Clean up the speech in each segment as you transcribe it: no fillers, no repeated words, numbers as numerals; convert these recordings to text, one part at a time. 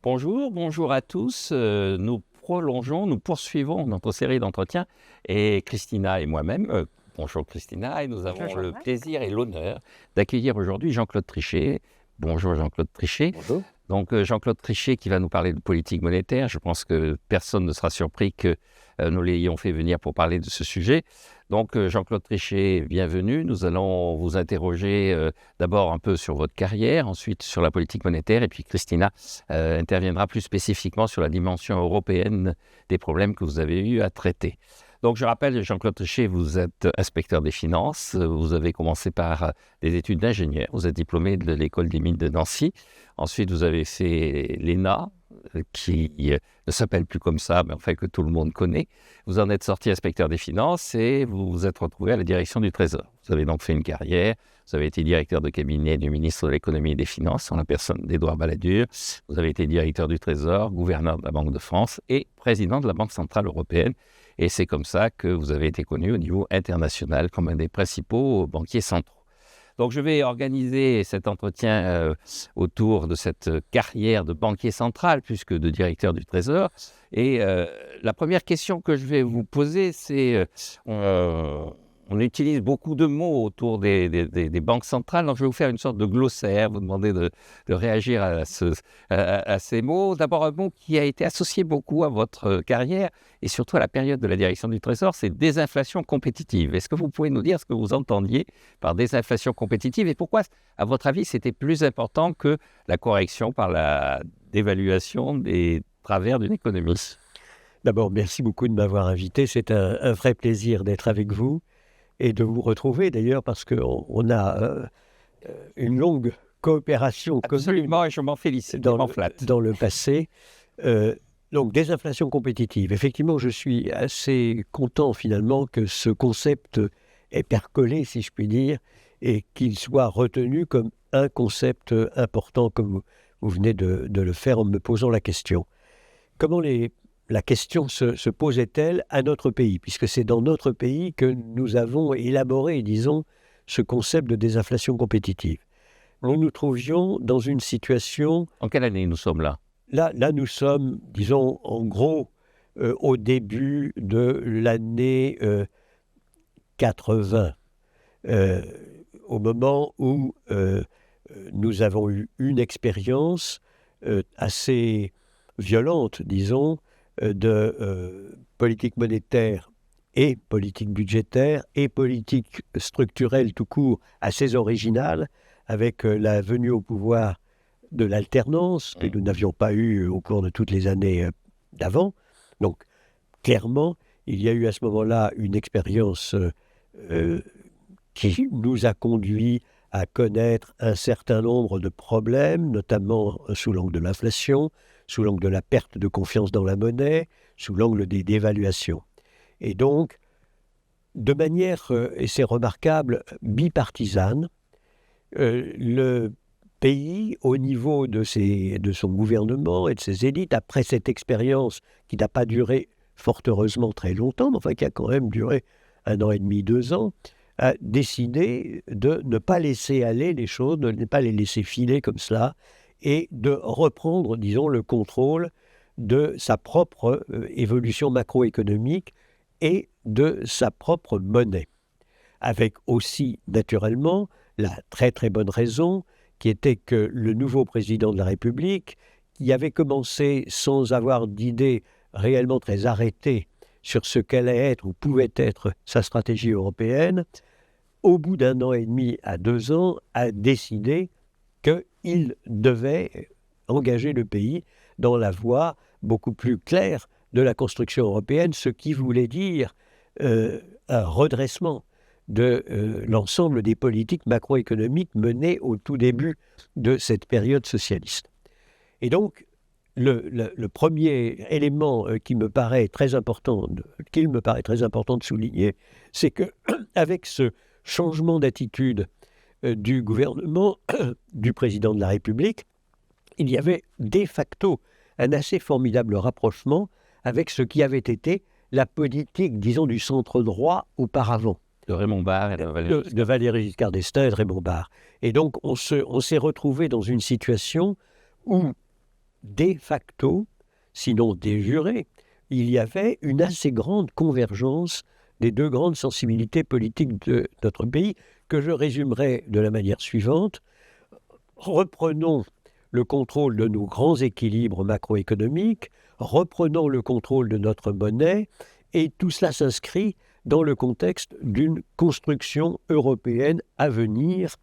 Bonjour, bonjour à tous. Nous poursuivons notre série d'entretiens et Christina et moi-même, bonjour Christina, et nous avons Bonjour le Marc. plaisir et l'honneur d'accueillir aujourd'hui Jean-Claude Trichet. Bonjour Jean-Claude Trichet. Bonjour. Donc Jean-Claude Trichet qui va nous parler de politique monétaire. Je pense que personne ne sera surpris que nous l'ayons fait venir pour parler de ce sujet. Donc Jean-Claude Trichet, bienvenue. Nous allons vous interroger d'abord un peu sur votre carrière, ensuite sur la politique monétaire, et puis Christina interviendra plus spécifiquement sur la dimension européenne des problèmes que vous avez eu à traiter. Donc je rappelle, Jean-Claude Trichet, vous êtes inspecteur des finances, vous avez commencé par des études d'ingénieur, vous êtes diplômé de l'école des mines de Nancy, ensuite vous avez fait l'ENA, qui ne s'appelle plus comme ça, mais enfin que tout le monde connaît. Vous en êtes sorti inspecteur des finances et vous vous êtes retrouvé à la direction du Trésor. Vous avez donc fait une carrière, vous avez été directeur de cabinet du ministre de l'économie et des finances, en la personne d'Édouard Balladur. Vous avez été directeur du Trésor, gouverneur de la Banque de France et président de la Banque centrale européenne. Et c'est comme ça que vous avez été connu au niveau international comme un des principaux banquiers centraux. Donc, je vais organiser cet entretien autour de cette carrière de banquier central, plus que de directeur du Trésor. Et la première question que je vais vous poser, c'est on utilise beaucoup de mots autour des banques centrales. Donc, je vais vous faire une sorte de glossaire, vous demander de réagir à ces mots. D'abord, un mot qui a été associé beaucoup à votre carrière et surtout à la période de la direction du Trésor, c'est désinflation compétitive. Est-ce que vous pouvez nous dire ce que vous entendiez par désinflation compétitive et pourquoi, à votre avis, c'était plus important que la correction par la dévaluation des travers d'une économie? D'abord, merci beaucoup de m'avoir invité. C'est un vrai plaisir d'être avec vous et de vous retrouver d'ailleurs parce qu'on a une longue coopération Absolument, et je m'en félicite, je m'en flatte. dans le passé. Donc, désinflation compétitive. Effectivement, je suis assez content finalement que ce concept ait percolé, si je puis dire, et qu'il soit retenu comme un concept important, comme vous venez de le faire en me posant la question. Comment la question se posait-elle à notre pays, puisque c'est dans notre pays que nous avons élaboré, disons, ce concept de désinflation compétitive. Nous nous trouvions dans une situation... En quelle année nous sommes là? Là, nous sommes, disons, en gros, au début de l'année 80, au moment où nous avons eu une expérience assez violente, disons, de politique monétaire et politique budgétaire et politique structurelle tout court assez originale, avec la venue au pouvoir de l'alternance que nous n'avions pas eu au cours de toutes les années d'avant. Donc, clairement, il y a eu à ce moment-là une expérience qui nous a conduit à connaître un certain nombre de problèmes, notamment sous l'angle de l'inflation, sous l'angle de la perte de confiance dans la monnaie, sous l'angle des dévaluations. Et donc, de manière, et c'est remarquable, bipartisane, le pays, au niveau de son gouvernement et de ses élites, après cette expérience qui n'a pas duré fort heureusement très longtemps, mais enfin qui a quand même duré 1 an et demi, 2 ans, a décidé de ne pas laisser aller les choses, de ne pas les laisser filer comme cela, et de reprendre, disons, le contrôle de sa propre évolution macroéconomique et de sa propre monnaie. Avec aussi, naturellement, la très très bonne raison qui était que le nouveau président de la République, qui avait commencé sans avoir d'idée réellement très arrêtée sur ce qu'allait être ou pouvait être sa stratégie européenne, au bout d'1 an et demi à 2 ans, a décidé qu'il devait engager le pays dans la voie beaucoup plus claire de la construction européenne, ce qui voulait dire un redressement de l'ensemble des politiques macroéconomiques menées au tout début de cette période socialiste. Et donc, le premier élément qu'il me paraît très important de souligner, c'est qu'avec ce changement d'attitude du gouvernement, du président de la République, il y avait de facto un assez formidable rapprochement avec ce qui avait été la politique, disons, du centre-droit auparavant. De Raymond Barre et de Valéry Giscard d'Estaing et de Raymond Barre. Et donc, on s'est retrouvé dans une situation où de facto, sinon de jure, il y avait une assez grande convergence des deux grandes sensibilités politiques de notre pays, que je résumerai de la manière suivante. Reprenons le contrôle de nos grands équilibres macroéconomiques, reprenons le contrôle de notre monnaie, et tout cela s'inscrit dans le contexte d'une construction européenne à venir.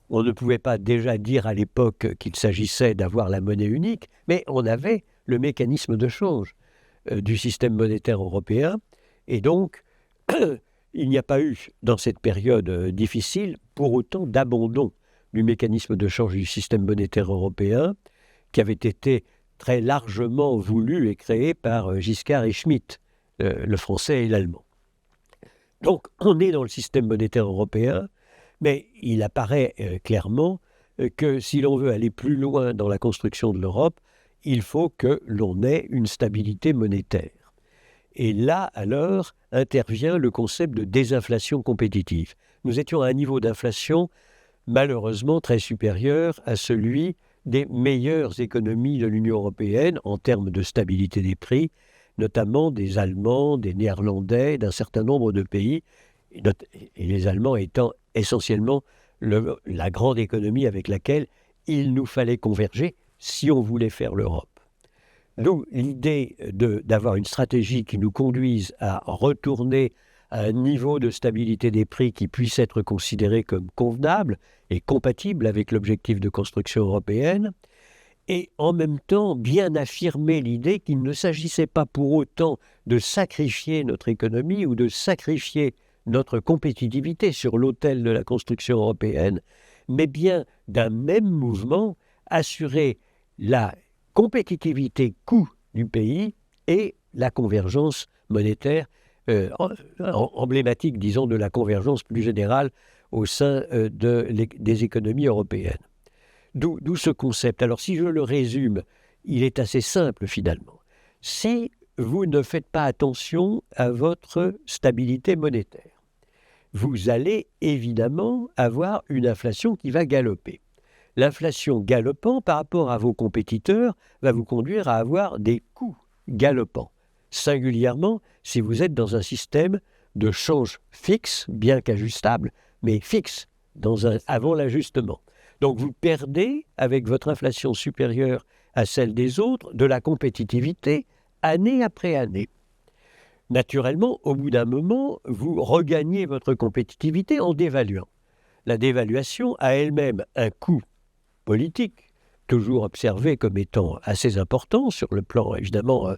On ne pouvait pas déjà dire à l'époque qu'il s'agissait d'avoir la monnaie unique, mais on avait le mécanisme de change du système monétaire européen, et donc il n'y a pas eu, dans cette période difficile, pour autant d'abandon du mécanisme de change du système monétaire européen, qui avait été très largement voulu et créé par Giscard et Schmitt, le français et l'allemand. Donc on est dans le système monétaire européen, mais il apparaît clairement que si l'on veut aller plus loin dans la construction de l'Europe, il faut que l'on ait une stabilité monétaire. Et là, alors, intervient le concept de désinflation compétitive. Nous étions à un niveau d'inflation malheureusement très supérieur à celui des meilleures économies de l'Union européenne en termes de stabilité des prix, notamment des Allemands, des Néerlandais, d'un certain nombre de pays, et les Allemands étant essentiellement la grande économie avec laquelle il nous fallait converger si on voulait faire l'Europe. Donc l'idée d'avoir une stratégie qui nous conduise à retourner à un niveau de stabilité des prix qui puisse être considéré comme convenable et compatible avec l'objectif de construction européenne, et en même temps bien affirmer l'idée qu'il ne s'agissait pas pour autant de sacrifier notre économie ou de sacrifier notre compétitivité sur l'autel de la construction européenne, mais bien d'un même mouvement assurer la compétitivité coût du pays et la convergence monétaire emblématique, disons, de la convergence plus générale au sein des économies européennes. D'où ce concept. Alors si je le résume, il est assez simple finalement. Si vous ne faites pas attention à votre stabilité monétaire, vous allez évidemment avoir une inflation qui va galoper. L'inflation galopant par rapport à vos compétiteurs va vous conduire à avoir des coûts galopants, singulièrement si vous êtes dans un système de change fixe, bien qu'ajustable, mais fixe, avant l'ajustement. Donc vous perdez, avec votre inflation supérieure à celle des autres, de la compétitivité année après année. Naturellement, au bout d'un moment, vous regagnez votre compétitivité en dévaluant. La dévaluation a elle-même un coût politique, toujours observé comme étant assez important sur le plan, évidemment,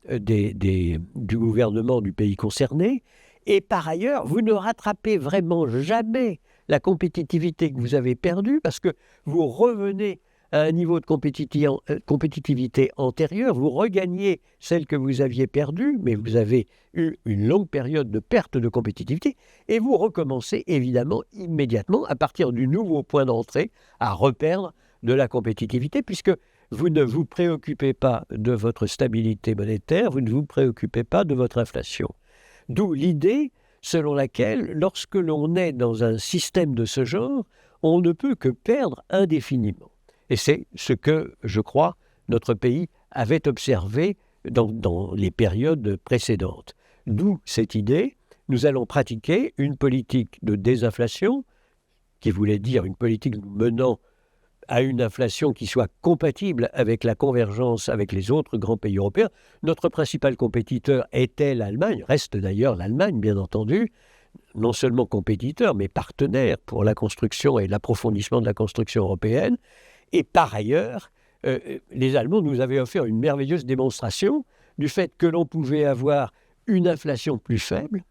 du gouvernement du pays concerné. Et par ailleurs, vous ne rattrapez vraiment jamais la compétitivité que vous avez perdue parce que vous revenez à un niveau de compétitivité antérieur, vous regagnez celle que vous aviez perdue, mais vous avez eu une longue période de perte de compétitivité et vous recommencez évidemment immédiatement à partir du nouveau point d'entrée à reperdre de la compétitivité puisque vous ne vous préoccupez pas de votre stabilité monétaire, vous ne vous préoccupez pas de votre inflation. D'où l'idée selon laquelle, lorsque l'on est dans un système de ce genre, on ne peut que perdre indéfiniment. Et c'est ce que, je crois, notre pays avait observé dans les périodes précédentes. D'où cette idée, nous allons pratiquer une politique de désinflation, qui voulait dire une politique menant à une inflation qui soit compatible avec la convergence avec les autres grands pays européens. Notre principal compétiteur était l'Allemagne, reste d'ailleurs l'Allemagne, bien entendu, non seulement compétiteur, mais partenaire pour la construction et l'approfondissement de la construction européenne. Et par ailleurs, les Allemands nous avaient offert une merveilleuse démonstration du fait que l'on pouvait avoir une inflation plus faible,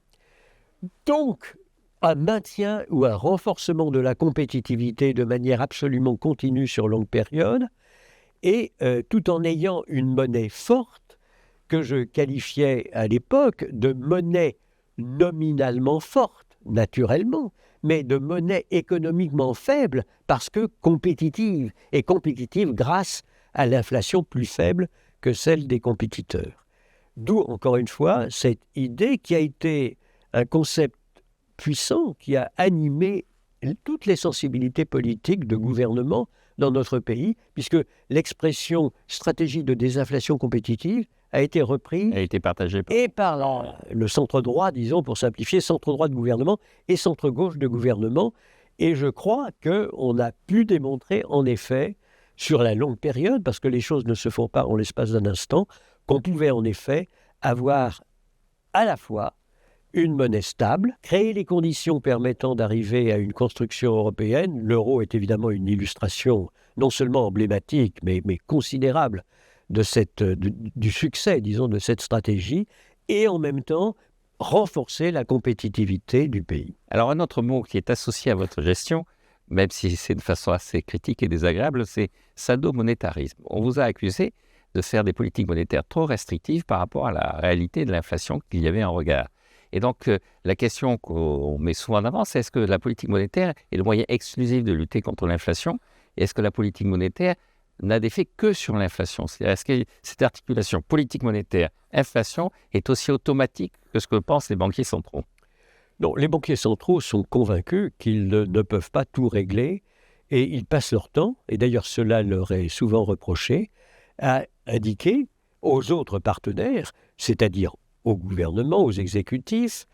donc un maintien ou un renforcement de la compétitivité de manière absolument continue sur longue période, et tout en ayant une monnaie forte que je qualifiais à l'époque de monnaie nominalement forte, naturellement, mais de monnaie économiquement faible parce que compétitive, et compétitive grâce à l'inflation plus faible que celle des compétiteurs. D'où, encore une fois, cette idée qui a été un concept puissant, qui a animé toutes les sensibilités politiques de gouvernement dans notre pays, puisque l'expression stratégie de désinflation compétitive a été reprise A été partagé par... et par le centre-droit, disons, pour simplifier, centre-droit de gouvernement et centre-gauche de gouvernement. Et je crois qu'on a pu démontrer, en effet, sur la longue période, parce que les choses ne se font pas en l'espace d'un instant, qu'on pouvait en effet avoir à la fois une monnaie stable, créer les conditions permettant d'arriver à une construction européenne. L'euro est évidemment une illustration non seulement emblématique, mais considérable du succès, disons, de cette stratégie, et en même temps renforcer la compétitivité du pays. Alors, un autre mot qui est associé à votre gestion, même si c'est de façon assez critique et désagréable, c'est sadomonétarisme. On vous a accusé de faire des politiques monétaires trop restrictives par rapport à la réalité de l'inflation qu'il y avait en regard. Et donc, la question qu'on met souvent en avant, c'est est-ce que la politique monétaire est le moyen exclusif de lutter contre l'inflation? Et est-ce que la politique monétaire n'a d'effet que sur l'inflation? C'est-à-dire, est-ce que cette articulation politique monétaire, inflation, est aussi automatique que ce que pensent les banquiers centraux? Non, les banquiers centraux sont convaincus qu'ils ne peuvent pas tout régler et ils passent leur temps, et d'ailleurs cela leur est souvent reproché, à indiquer aux autres partenaires, c'est-à-dire au gouvernement, aux exécutifs,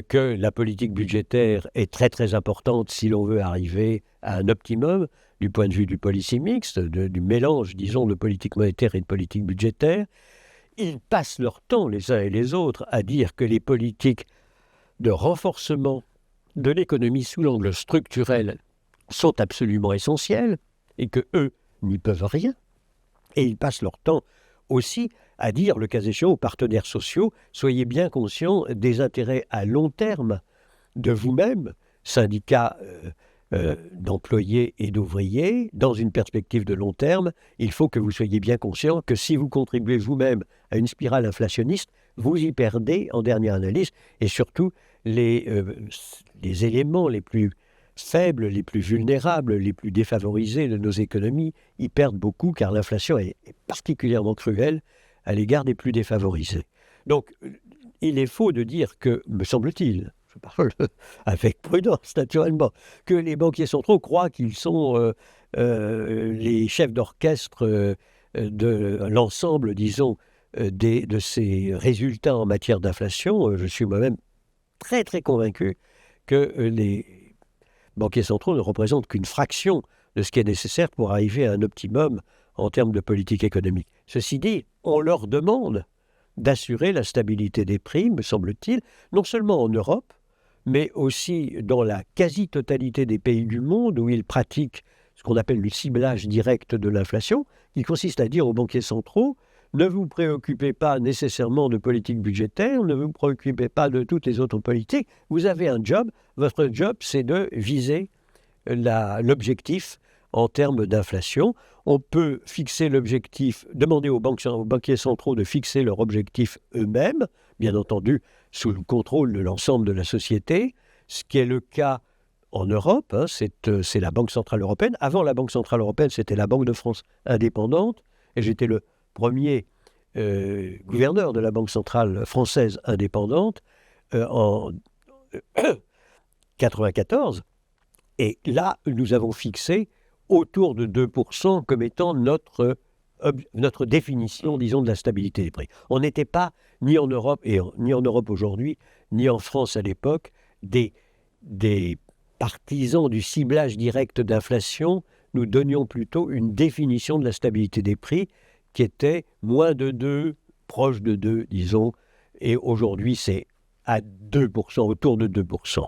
que la politique budgétaire est très très importante si l'on veut arriver à un optimum du point de vue du policy mix, du mélange, disons, de politique monétaire et de politique budgétaire. Ils passent leur temps, les uns et les autres, à dire que les politiques de renforcement de l'économie sous l'angle structurel sont absolument essentielles et que eux n'y peuvent rien. Et ils passent leur temps aussi à dire, le cas échéant, aux partenaires sociaux, soyez bien conscients des intérêts à long terme de vous-même, syndicats d'employés et d'ouvriers, dans une perspective de long terme. Il faut que vous soyez bien conscients que si vous contribuez vous-même à une spirale inflationniste, vous y perdez en dernière analyse, et surtout les éléments les plus faibles, les plus vulnérables, les plus défavorisés de nos économies y perdent beaucoup, car l'inflation est particulièrement cruelle à l'égard des plus défavorisés. Donc, il est faux de dire que, me semble-t-il, je parle avec prudence naturellement, que les banquiers centraux croient qu'ils sont les chefs d'orchestre de l'ensemble, disons, de ces résultats en matière d'inflation. Je suis moi-même très très convaincu que les banquiers centraux ne représentent qu'une fraction de ce qui est nécessaire pour arriver à un optimum en termes de politique économique. Ceci dit, on leur demande d'assurer la stabilité des prix, me semble-t-il, non seulement en Europe, mais aussi dans la quasi-totalité des pays du monde où ils pratiquent ce qu'on appelle le ciblage direct de l'inflation, qui consiste à dire aux banquiers centraux: ne vous préoccupez pas nécessairement de politique budgétaire, ne vous préoccupez pas de toutes les autres politiques, vous avez un job, votre job c'est de viser l'objectif en termes d'inflation. On peut fixer l'objectif, demander aux banquiers centraux de fixer leur objectif eux-mêmes, bien entendu sous le contrôle de l'ensemble de la société, ce qui est le cas en Europe, c'est la Banque Centrale Européenne. Avant la Banque Centrale Européenne, c'était la Banque de France indépendante, et j'étais le premier gouverneur de la Banque Centrale Française indépendante en 1994. Et là, nous avons fixé autour de 2% comme étant notre définition, disons, de la stabilité des prix. On n'était pas, ni en Europe, ni en Europe aujourd'hui, ni en France à l'époque, des partisans du ciblage direct d'inflation. Nous donnions plutôt une définition de la stabilité des prix qui était moins de 2, proche de 2, disons, et aujourd'hui c'est à 2%, autour de 2%.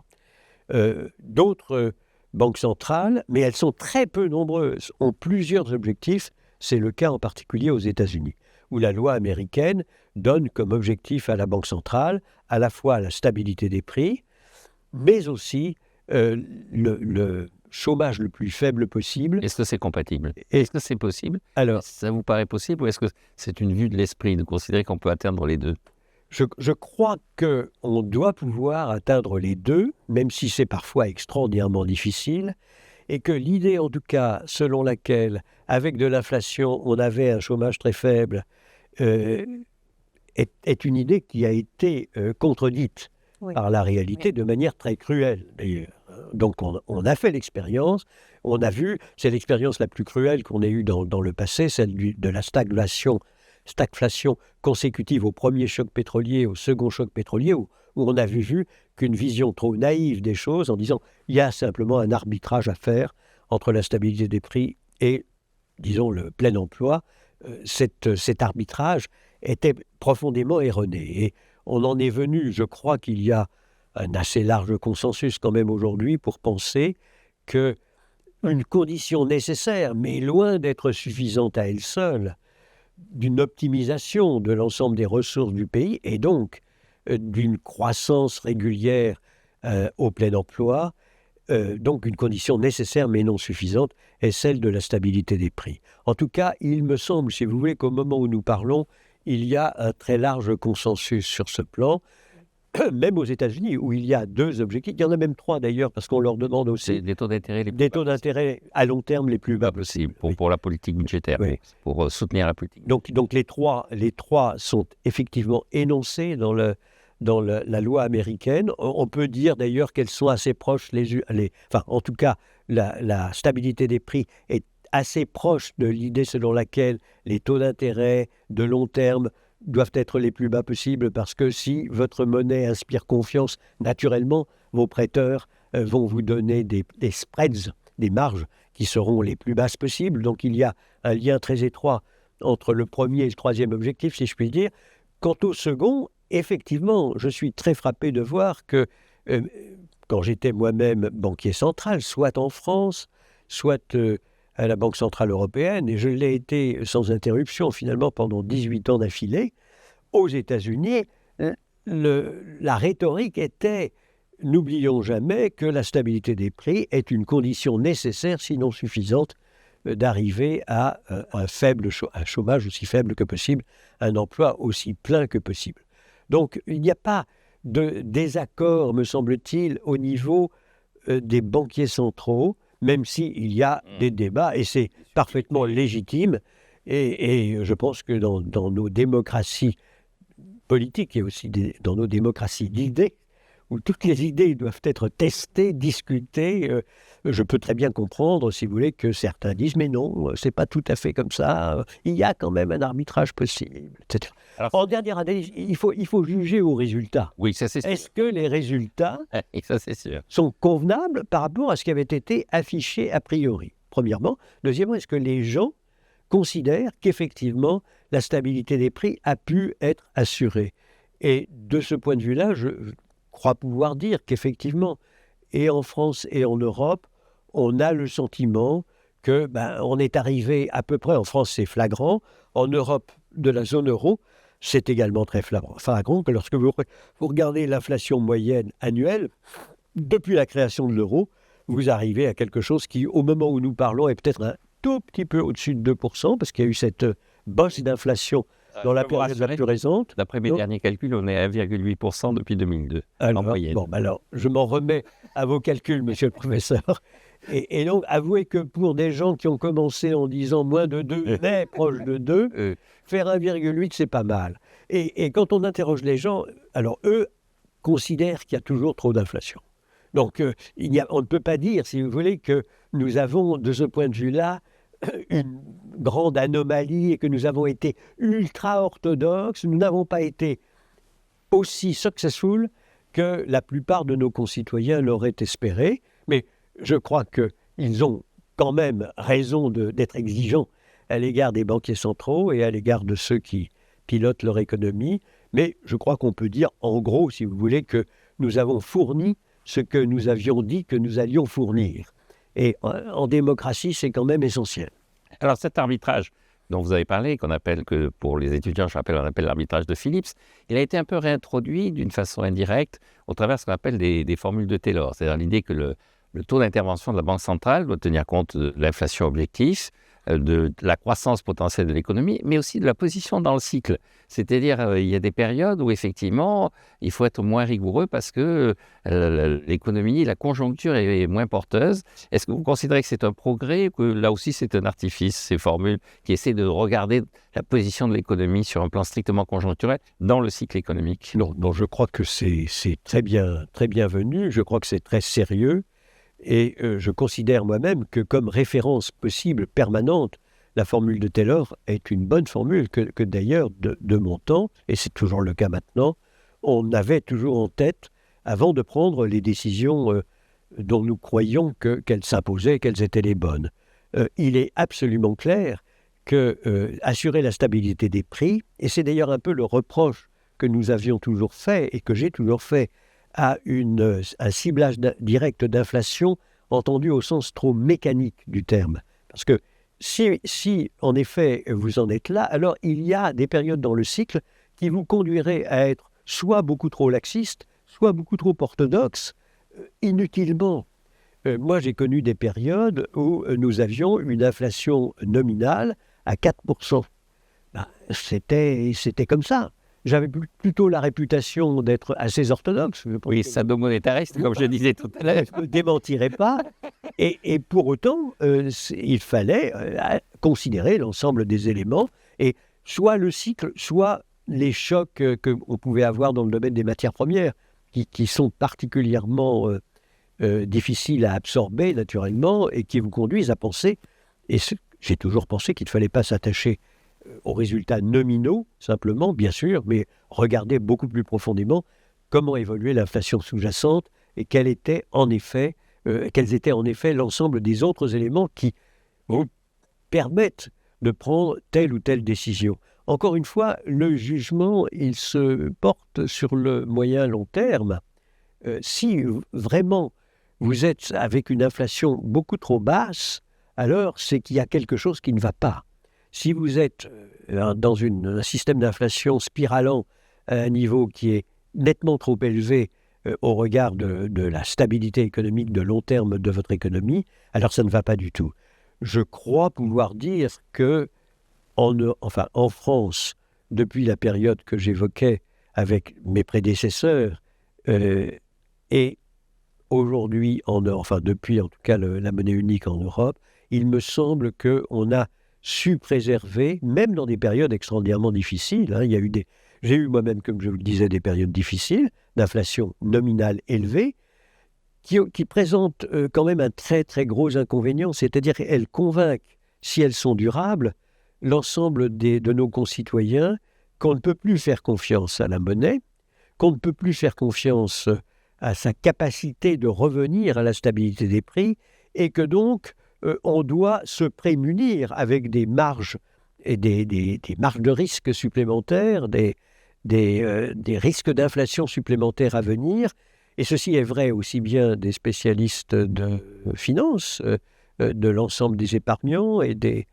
D'autres banques centrales, mais elles sont très peu nombreuses, ont plusieurs objectifs. C'est le cas en particulier aux États-Unis, où la loi américaine donne comme objectif à la Banque centrale à la fois la stabilité des prix, mais aussi le chômage le plus faible possible. Est-ce que c'est compatible? Est-ce que c'est possible? Alors, ça vous paraît possible, ou est-ce que c'est une vue de l'esprit de considérer qu'on peut atteindre les deux? Je crois qu'on doit pouvoir atteindre les deux, même si c'est parfois extraordinairement difficile, et que l'idée, en tout cas, selon laquelle, avec de l'inflation, on avait un chômage très faible, est une idée qui a été contredite par la réalité de manière très cruelle, d'ailleurs. Donc on a fait l'expérience, on a vu, c'est l'expérience la plus cruelle qu'on ait eue dans le passé, celle de la stagflation consécutive au premier choc pétrolier, au second choc pétrolier, où on a vu qu'une vision trop naïve des choses en disant il y a simplement un arbitrage à faire entre la stabilité des prix et, disons, le plein emploi. Cet arbitrage était profondément erroné. Et on en est venu, je crois qu'il y a un assez large consensus quand même aujourd'hui pour penser qu'une condition nécessaire, mais loin d'être suffisante à elle seule, d'une optimisation de l'ensemble des ressources du pays et donc d'une croissance régulière au plein emploi, donc une condition nécessaire mais non suffisante, est celle de la stabilité des prix. En tout cas, il me semble, si vous voulez, qu'au moment où nous parlons, il y a un très large consensus sur ce plan, même aux États-Unis, où il y a 2 objectifs. Il y en a même 3 d'ailleurs, parce qu'on leur demande aussi des taux d'intérêt des taux d'intérêt à long terme les plus bas possibles. Pour la politique budgétaire, oui. Pour soutenir la politique. Donc les trois sont effectivement énoncés dans la loi américaine. On peut dire d'ailleurs qu'elles sont assez proches en tout cas, la stabilité des prix est assez proche de l'idée selon laquelle les taux d'intérêt de long terme doivent être les plus bas possibles, parce que si votre monnaie inspire confiance, naturellement, vos prêteurs vont vous donner des spreads, des marges qui seront les plus basses possibles. Donc il y a un lien très étroit entre le premier et le troisième objectif, si je puis dire. Quant au second, effectivement, je suis très frappé de voir que quand j'étais moi-même banquier central, soit en France, soit à la Banque centrale européenne, et je l'ai été sans interruption finalement pendant 18 ans d'affilée, aux États-Unis, la rhétorique était « n'oublions jamais que la stabilité des prix est une condition nécessaire, sinon suffisante, d'arriver à un chômage aussi faible que possible, un emploi aussi plein que possible ». Donc il n'y a pas de désaccord, me semble-t-il, au niveau des banquiers centraux, même s'il y a des débats, et c'est parfaitement légitime. Et je pense que dans nos démocraties politiques et aussi dans nos démocraties d'idées, où toutes les idées doivent être testées, discutées, je peux très bien comprendre, si vous voulez, que certains disent « mais non, c'est pas tout à fait comme ça, il y a quand même un arbitrage possible, etc. » En dernière analyse, il faut juger aux résultats. Oui, ça c'est sûr. Est-ce que les résultats ça, c'est sûr. sont convenables par rapport à ce qui avait été affiché a priori, premièrement. Deuxièmement, est-ce que les gens considèrent qu'effectivement la stabilité des prix a pu être assurée? Et de ce point de vue-là, je crois pouvoir dire qu'effectivement, et en France et en Europe, on a le sentiment que on est arrivé à peu près, en France c'est flagrant, en Europe de la zone euro, c'est également très flagrant que lorsque vous regardez l'inflation moyenne annuelle, depuis la création de l'euro, vous arrivez à quelque chose qui, au moment où nous parlons, est peut-être un tout petit peu au-dessus de 2%, parce qu'il y a eu cette bosse d'inflation dans la période la plus récente. D'après mes derniers calculs, on est à 1,8% depuis 2002, en moyenne. Alors, je m'en remets à vos calculs, monsieur le professeur. Et donc, avouez que pour des gens qui ont commencé en disant moins de 2, mais proche de 2, faire 1,8, c'est pas mal. Et quand on interroge les gens, alors eux considèrent qu'il y a toujours trop d'inflation. Donc, on ne peut pas dire, si vous voulez, que nous avons, de ce point de vue-là, une grande anomalie et que nous avons été ultra-orthodoxes. Nous n'avons pas été aussi successful que la plupart de nos concitoyens l'auraient espéré. Mais je crois qu'ils ont quand même raison d'être exigeants à l'égard des banquiers centraux et à l'égard de ceux qui pilotent leur économie. Mais je crois qu'on peut dire, en gros, si vous voulez, que nous avons fourni ce que nous avions dit que nous allions fournir. Et en démocratie, c'est quand même essentiel. Alors cet arbitrage dont vous avez parlé, qu'on appelle, que pour les étudiants, on appelle l'arbitrage de Phillips, il a été un peu réintroduit d'une façon indirecte au travers de ce qu'on appelle des formules de Taylor. C'est-à-dire l'idée que le taux d'intervention de la Banque centrale doit tenir compte de l'inflation objective, de la croissance potentielle de l'économie, mais aussi de la position dans le cycle. C'est-à-dire, il y a des périodes où, effectivement, il faut être moins rigoureux parce que l'économie, la conjoncture est moins porteuse. Est-ce que vous considérez que c'est un progrès ou que là aussi c'est un artifice, ces formules qui essaient de regarder la position de l'économie sur un plan strictement conjoncturel dans le cycle économique? Non, je crois que c'est très bienvenu, je crois que c'est très sérieux. Et je considère moi-même que comme référence possible permanente, la formule de Taylor est une bonne formule que d'ailleurs, de mon temps, et c'est toujours le cas maintenant, on avait toujours en tête avant de prendre les décisions dont nous croyions qu'elles s'imposaient, qu'elles étaient les bonnes. Il est absolument clair que assurer la stabilité des prix, et c'est d'ailleurs un peu le reproche que nous avions toujours fait et que j'ai toujours fait à un ciblage direct d'inflation entendu au sens trop mécanique du terme. Parce que si en effet vous en êtes là, alors il y a des périodes dans le cycle qui vous conduiraient à être soit beaucoup trop laxiste, soit beaucoup trop orthodoxe, inutilement. Moi, j'ai connu des périodes où nous avions une inflation nominale à 4%. Ben, c'était comme ça. J'avais plutôt la réputation d'être assez orthodoxe. Oui, sadomonétariste, comme je disais tout à l'heure. Je ne démentirais pas. Et pour autant, il fallait considérer l'ensemble des éléments, et soit le cycle, soit les chocs qu'on pouvait avoir dans le domaine des matières premières, qui sont particulièrement difficiles à absorber naturellement et qui vous conduisent à penser, et j'ai toujours pensé qu'il ne fallait pas s'attacher aux résultats nominaux, simplement, bien sûr, mais regarder beaucoup plus profondément comment évoluait l'inflation sous-jacente et quels étaient en effet l'ensemble des autres éléments qui vous permettent de prendre telle ou telle décision. Encore une fois, le jugement, il se porte sur le moyen-long terme. Si vraiment vous êtes avec une inflation beaucoup trop basse, alors c'est qu'il y a quelque chose qui ne va pas. Si vous êtes dans un système d'inflation spiralant à un niveau qui est nettement trop élevé au regard de la stabilité économique de long terme de votre économie, alors ça ne va pas du tout. Je crois pouvoir dire que, en France, depuis la période que j'évoquais avec mes prédécesseurs, et aujourd'hui, depuis en tout cas la monnaie unique en Europe, il me semble qu'on a su préserver, même dans des périodes extraordinairement difficiles. J'ai eu moi-même, comme je vous le disais, des périodes difficiles, d'inflation nominale élevée, qui présentent quand même un très très gros inconvénient, c'est-à-dire qu'elles convainquent, si elles sont durables, l'ensemble de nos concitoyens qu'on ne peut plus faire confiance à la monnaie, qu'on ne peut plus faire confiance à sa capacité de revenir à la stabilité des prix, et que donc on doit se prémunir avec des marges et des marges de risque supplémentaires, des risques d'inflation supplémentaires à venir. Et ceci est vrai aussi bien des spécialistes de finance, de l'ensemble des épargnants et des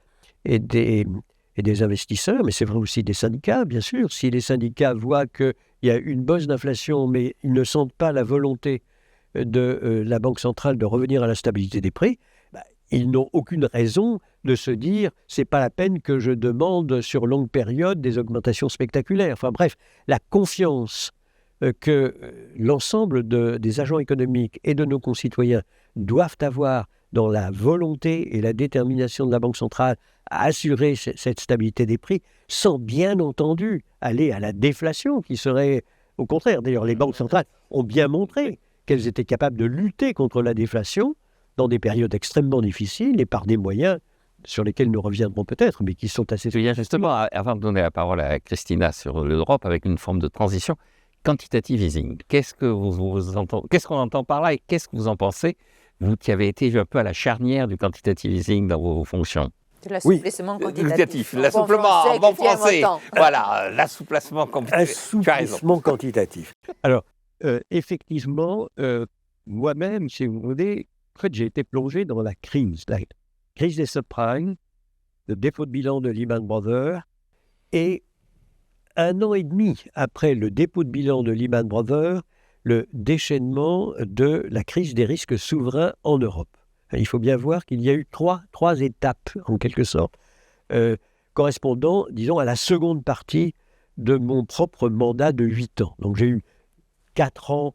investisseurs, mais c'est vrai aussi des syndicats, bien sûr. Si les syndicats voient qu'il y a une bosse d'inflation, mais ils ne sentent pas la volonté de la Banque centrale de revenir à la stabilité des prix, ils n'ont aucune raison de se dire « c'est pas la peine que je demande sur longue période des augmentations spectaculaires ». Enfin bref, la confiance que l'ensemble des agents économiques et de nos concitoyens doivent avoir dans la volonté et la détermination de la Banque centrale à assurer cette stabilité des prix, sans bien entendu aller à la déflation, qui serait au contraire. D'ailleurs, les banques centrales ont bien montré qu'elles étaient capables de lutter contre la déflation dans des périodes extrêmement difficiles et par des moyens sur lesquels nous reviendrons peut-être, mais qui sont assez... Je viens justement, avant de donner la parole à Christina sur l'Europe, avec une forme de transition, quantitative easing. Qu'est-ce qu'on entend par là et qu'est-ce que vous en pensez, vous qui avez été un peu à la charnière du quantitative easing dans vos fonctions? De l'assouplissement quantitatif. L'assouplissement en bon français. Voilà, l'assouplissement quantitatif. Assouplissement quantitatif. Alors, effectivement, moi-même, si vous voulez, en fait, j'ai été plongé dans la crise des subprimes, le dépôt de bilan de Lehman Brothers, et 1 an et demi après le dépôt de bilan de Lehman Brothers, le déchaînement de la crise des risques souverains en Europe. Il faut bien voir qu'il y a eu trois étapes, en quelque sorte, correspondant, disons, à la seconde partie de mon propre mandat de 8 ans. Donc j'ai eu 4 ans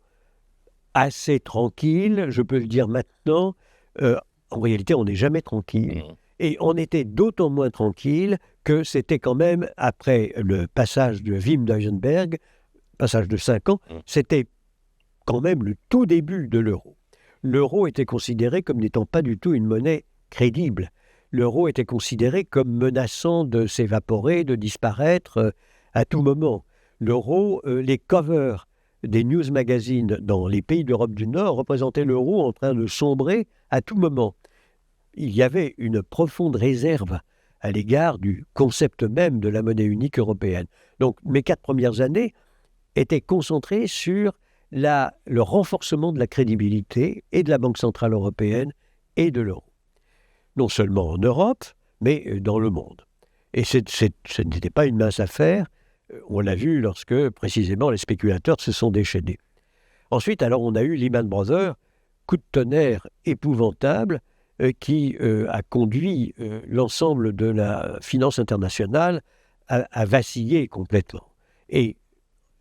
assez tranquilles, je peux le dire maintenant. En réalité, on n'est jamais tranquille. Et on était d'autant moins tranquille que c'était quand même, après le passage de Wim d'Eisenberg, passage de 5 ans, c'était quand même le tout début de l'euro. l'euro était considéré comme n'étant pas du tout une monnaie crédible. L'euro était considéré comme menaçant de s'évaporer, de disparaître à tout moment. L'euro, les covers des news magazines dans les pays d'Europe du Nord représentaient l'euro en train de sombrer à tout moment. Il y avait une profonde réserve à l'égard du concept même de la monnaie unique européenne. Donc mes 4 premières années étaient concentrées sur le renforcement de la crédibilité et de la Banque centrale européenne et de l'euro. Non seulement en Europe, mais dans le monde. Et ce n'était pas une mince affaire, on l'a vu lorsque précisément les spéculateurs se sont déchaînés. Ensuite, alors on a eu Lehman Brothers, coup de tonnerre épouvantable, qui a conduit l'ensemble de la finance internationale à vaciller complètement. Et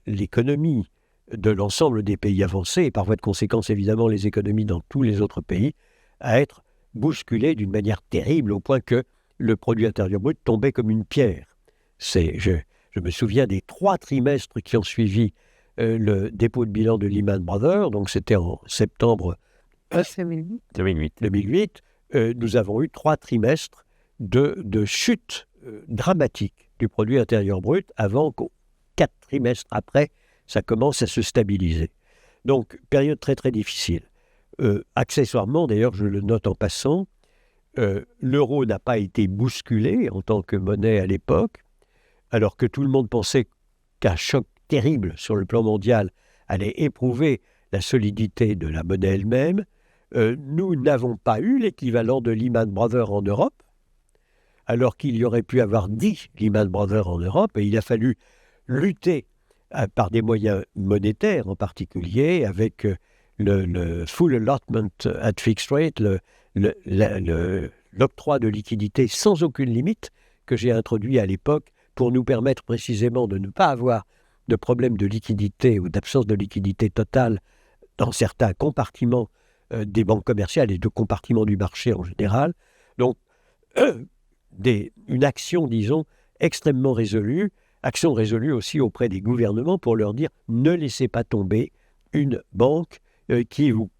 l'économie de l'ensemble des pays avancés, et par voie de conséquence évidemment les économies dans tous les autres pays, à être bousculées d'une manière terrible au point que le produit intérieur brut tombait comme une pierre. Je me souviens des 3 trimestres qui ont suivi le dépôt de bilan de Lehman Brothers, donc c'était en septembre 2008. Nous avons eu 3 trimestres de chute dramatique du produit intérieur brut avant qu'au 4 trimestres après, ça commence à se stabiliser. Donc, période très très difficile. Accessoirement, d'ailleurs, je le note en passant, l'euro n'a pas été bousculé en tant que monnaie à l'époque, alors que tout le monde pensait qu'un choc terrible sur le plan mondial allait éprouver la solidité de la monnaie elle-même. Nous n'avons pas eu l'équivalent de Lehman Brothers en Europe, alors qu'il y aurait pu avoir 10 Lehman Brothers en Europe, et il a fallu lutter par des moyens monétaires en particulier, avec le full allotment at fixed rate, l'octroi de liquidité sans aucune limite que j'ai introduit à l'époque pour nous permettre précisément de ne pas avoir de problème de liquidité ou d'absence de liquidité totale dans certains compartiments des banques commerciales et de compartiments du marché en général. Donc, une action, disons, extrêmement résolue, action résolue aussi auprès des gouvernements pour leur dire « ne laissez pas tomber une banque qui vous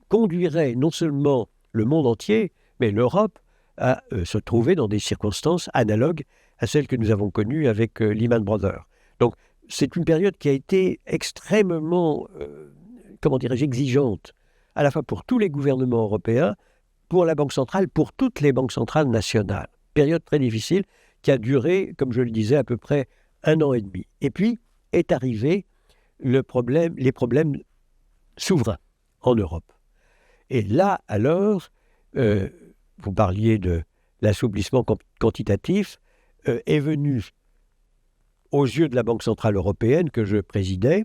conduirait non seulement le monde entier, mais l'Europe à se trouver dans des circonstances analogues à celles que nous avons connues avec Lehman Brothers. » Donc, c'est une période qui a été extrêmement, exigeante, à la fois pour tous les gouvernements européens, pour la Banque centrale, pour toutes les banques centrales nationales. Période très difficile qui a duré, comme je le disais, à peu près 1 an et demi. Et puis est arrivé les problèmes souverains en Europe. Et là, alors, vous parliez de l'assouplissement quantitatif, est venu aux yeux de la Banque centrale européenne que je présidais,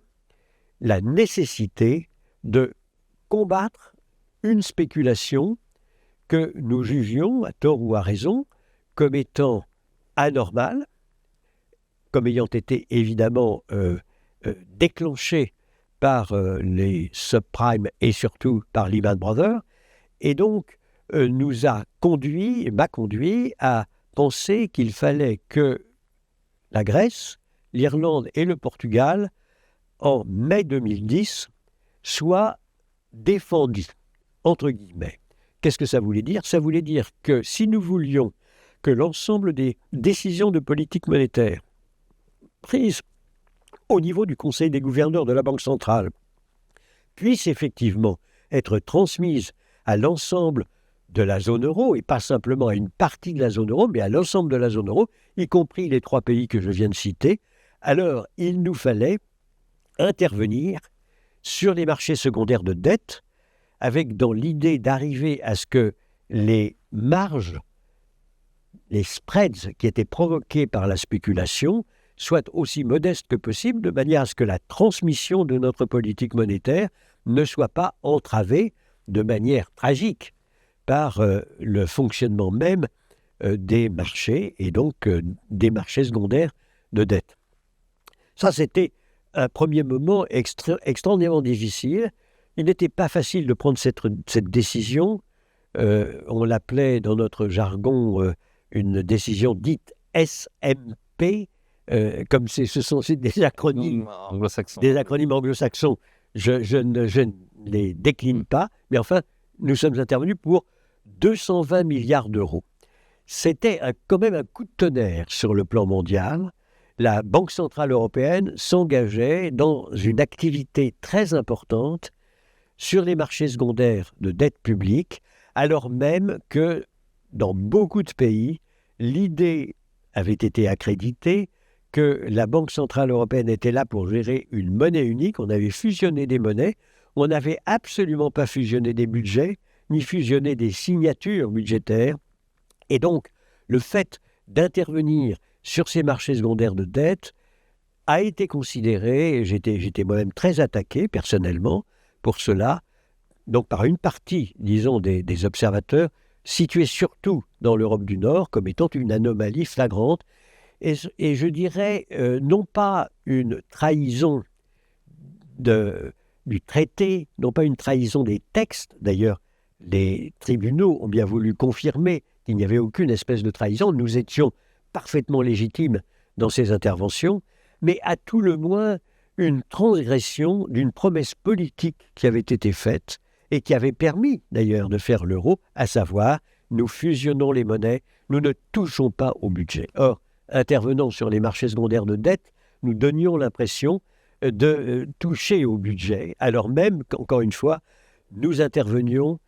la nécessité de combattre une spéculation que nous jugions, à tort ou à raison, comme étant anormale, comme ayant été évidemment déclenchée par les subprimes et surtout par Lehman Brothers, et donc m'a conduit à penser qu'il fallait que la Grèce, l'Irlande et le Portugal, en mai 2010, soient défendus, entre guillemets. Qu'est-ce que ça voulait dire ? Ça voulait dire que si nous voulions que l'ensemble des décisions de politique monétaire prises au niveau du Conseil des gouverneurs de la Banque centrale puissent effectivement être transmises à l'ensemble de la zone euro, et pas simplement à une partie de la zone euro, mais à l'ensemble de la zone euro, y compris les 3 pays que je viens de citer, alors il nous fallait intervenir sur les marchés secondaires de dette, avec dans l'idée d'arriver à ce que les marges, les spreads qui étaient provoqués par la spéculation soient aussi modestes que possible, de manière à ce que la transmission de notre politique monétaire ne soit pas entravée de manière tragique par le fonctionnement même des marchés, et donc des marchés secondaires de dette. Ça, c'était un premier moment extraordinairement difficile. Il n'était pas facile de prendre cette décision. On l'appelait dans notre jargon une décision dite SMP, comme ce sont des acronymes anglo-saxons je ne les décline pas, mais enfin, nous sommes intervenus pour 220 milliards d'euros. C'était quand même un coup de tonnerre sur le plan mondial. La Banque centrale européenne s'engageait dans une activité très importante sur les marchés secondaires de dette publique, alors même que dans beaucoup de pays, l'idée avait été accréditée que la Banque centrale européenne était là pour gérer une monnaie unique. On avait fusionné des monnaies, on n'avait absolument pas fusionné des budgets, ni fusionné des signatures budgétaires. Et donc, le fait d'intervenir sur ces marchés secondaires de dette a été considéré, et j'étais moi-même très attaqué personnellement pour cela, donc par une partie, disons, des observateurs, situés surtout dans l'Europe du Nord, comme étant une anomalie flagrante, et je dirais non pas une trahison du traité, non pas une trahison des textes. D'ailleurs, les tribunaux ont bien voulu confirmer qu'il n'y avait aucune espèce de trahison. Nous étions parfaitement légitimes dans ces interventions, mais à tout le moins une transgression d'une promesse politique qui avait été faite et qui avait permis d'ailleurs de faire l'euro, à savoir nous fusionnons les monnaies, nous ne touchons pas au budget. Or, intervenant sur les marchés secondaires de dette, nous donnions l'impression de toucher au budget, alors même qu'encore une fois, nous intervenions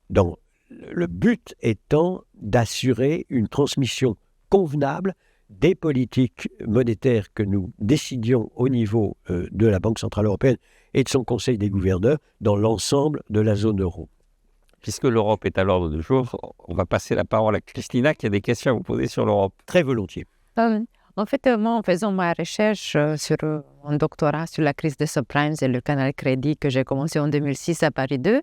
dans le but étant d'assurer une transmission convenable des politiques monétaires que nous décidions au niveau de la Banque centrale européenne et de son Conseil des gouverneurs dans l'ensemble de la zone euro. Puisque l'Europe est à l'ordre du jour, on va passer la parole à Christina qui a des questions à vous poser sur l'Europe. Très volontiers. En fait, moi, en faisant ma recherche sur mon doctorat sur la crise des subprimes et le canal crédit que j'ai commencé en 2006 à Paris 2,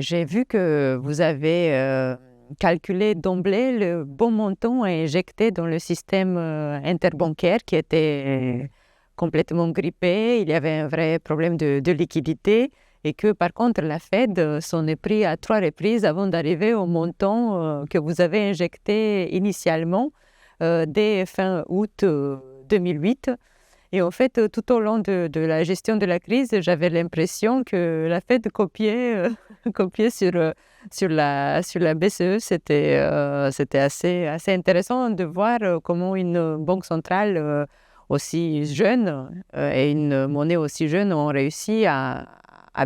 j'ai vu que vous avez calculé d'emblée le bon montant à injecter dans le système interbancaire qui était complètement grippé. Il y avait un vrai problème de liquidité et que par contre la Fed s'en est pris à 3 reprises avant d'arriver au montant que vous avez injecté initialement dès fin août 2008. Et en fait, tout au long de la gestion de la crise, j'avais l'impression que la Fed copiait sur la BCE. C'était assez intéressant de voir comment une banque centrale aussi jeune et une monnaie aussi jeune ont réussi à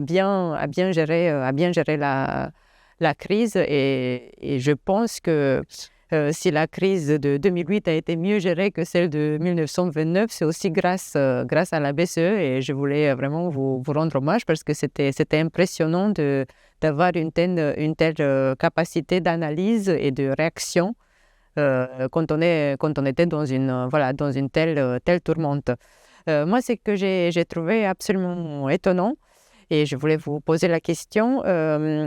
bien gérer la crise. Et je pense que si la crise de 2008 a été mieux gérée que celle de 1929, c'est aussi grâce à la BCE, et je voulais vraiment vous rendre hommage parce que c'était impressionnant d'avoir une telle capacité d'analyse et de réaction quand on était dans une telle tourmente. Moi, ce que j'ai trouvé absolument étonnant, et je voulais vous poser la question,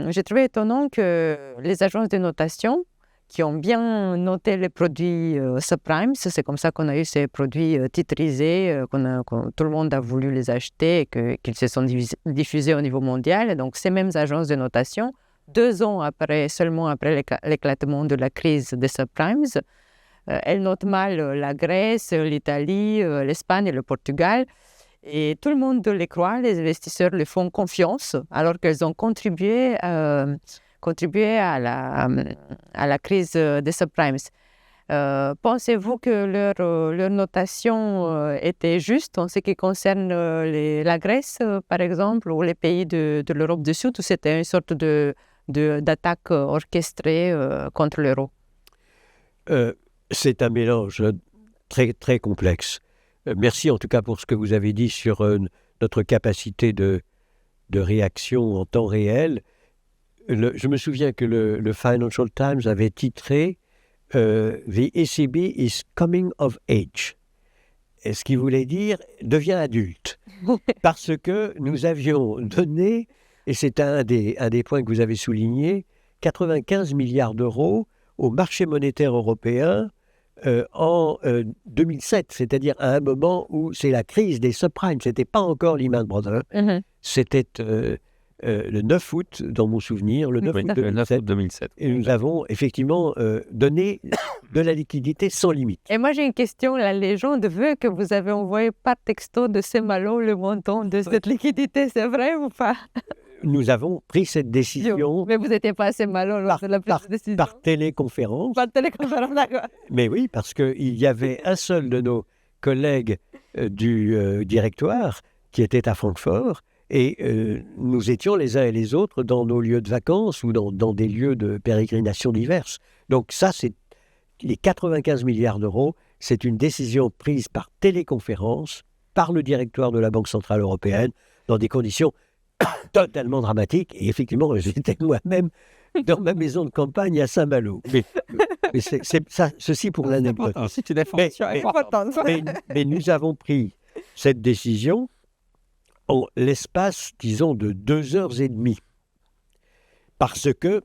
j'ai trouvé étonnant que les agences de notation qui ont bien noté les produits subprimes, c'est comme ça qu'on a eu ces produits titrisés, tout le monde a voulu les acheter et qu'ils se sont diffusés au niveau mondial. Et donc ces mêmes agences de notation, 2 ans seulement après l'éclatement de la crise des subprimes, elles notent mal la Grèce, l'Italie, l'Espagne et le Portugal. Et tout le monde les croit, les investisseurs les font confiance, alors qu'elles ont contribué à la crise des subprimes. Pensez-vous que leur notation était juste en ce qui concerne la Grèce, par exemple, ou les pays de l'Europe du Sud, ou c'était une sorte d'attaque orchestrée contre l'euro? C'est un mélange très, très complexe. Merci en tout cas pour ce que vous avez dit sur notre capacité de réaction en temps réel. Je me souviens que le Financial Times avait titré « The ECB is coming of age ». Ce qui voulait dire « devient adulte ». Parce que nous avions donné, et c'est un des points que vous avez souligné, 95 milliards d'euros au marché monétaire européen en 2007, c'est-à-dire à un moment où c'est la crise des subprimes. Ce n'était pas encore Lehman Brothers, c'était le 9 août, dans mon souvenir, le 9 Oui, août le 9 août 2007. 2007. Et nous avons effectivement donné de la liquidité sans limite. Et moi, j'ai une question. La légende veut que vous avez envoyé par texto de Saint-Malo le montant de cette liquidité. C'est vrai ou pas? Nous avons pris cette décision Mais vous n'étiez pas à Saint-Malo lors de la prise de décision? par téléconférence. Par téléconférence, d'accord. Mais oui, parce qu'il y avait un seul de nos collègues du directoire qui était à Francfort et nous étions les uns et les autres dans nos lieux de vacances ou dans des lieux de pérégrination diverses. Donc ça, c'est les 95 milliards d'euros, c'est une décision prise par téléconférence par le directoire de la Banque Centrale Européenne dans des conditions totalement dramatiques. Et effectivement, j'étais moi-même dans ma maison de campagne à Saint-Malo. Mais c'est ça, ceci pour l'anecdote. C'est une information importante. Mais nous avons pris cette décision en l'espace, disons, de 2h30. Parce que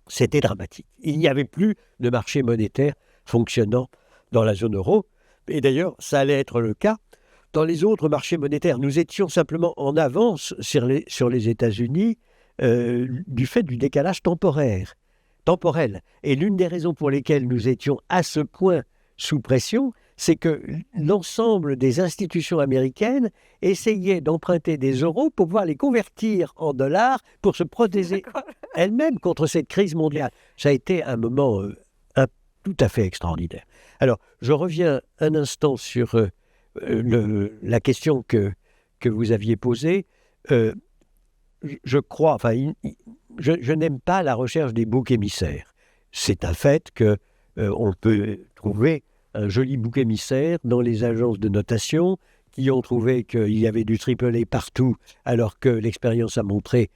c'était dramatique. Il n'y avait plus de marché monétaire fonctionnant dans la zone euro. Et d'ailleurs, ça allait être le cas dans les autres marchés monétaires. Nous étions simplement en avance sur les États-Unis du fait du décalage temporel. Et l'une des raisons pour lesquelles nous étions à ce point sous pression, c'est que l'ensemble des institutions américaines essayaient d'emprunter des euros pour pouvoir les convertir en dollars pour se protéger elles-mêmes contre cette crise mondiale. Ça a été un moment tout à fait extraordinaire. Alors, je reviens un instant sur la question que vous aviez posée. Je crois, je n'aime pas la recherche des boucs émissaires. C'est un fait qu'on peut trouver un joli bouc émissaire dans les agences de notation qui ont trouvé qu'il y avait du AAA partout, alors que l'expérience a montré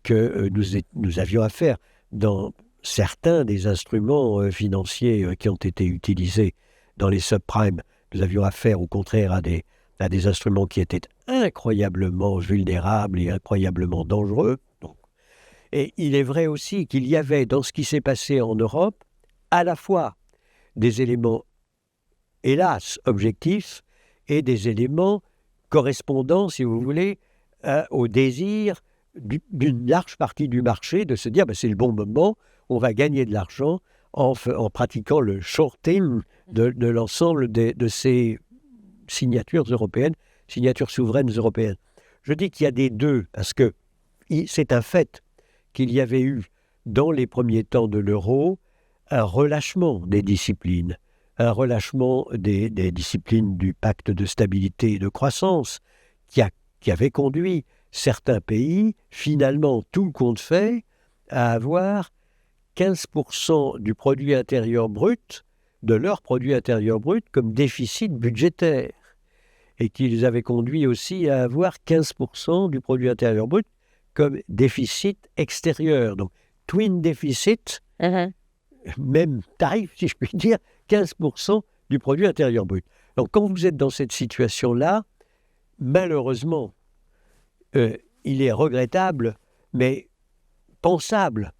que nous avions affaire dans certains des instruments financiers qui ont été utilisés dans les subprimes. Nous avions affaire au contraire à des instruments qui étaient incroyablement vulnérables et incroyablement dangereux. Et il est vrai aussi qu'il y avait dans ce qui s'est passé en Europe à la fois des éléments, hélas, objectifs et des éléments correspondant, si vous voulez, au désir d'une large partie du marché de se dire c'est le bon moment, on va gagner de l'argent en pratiquant le shorting de l'ensemble de ces signatures européennes, signatures souveraines européennes. Je dis qu'il y a des deux, parce que c'est un fait qu'il y avait eu, dans les premiers temps de l'euro, un relâchement des disciplines, un relâchement des disciplines du pacte de stabilité et de croissance, qui avait conduit certains pays, finalement, tout compte fait, à avoir 15% du produit intérieur brut, de leur produit intérieur brut, comme déficit budgétaire. Et qu'ils avaient conduit aussi à avoir 15% du produit intérieur brut comme déficit extérieur. Donc, twin déficit, même tarif, si je puis dire, 15% du produit intérieur brut. Donc, quand vous êtes dans cette situation-là, malheureusement, il est regrettable, mais pensable,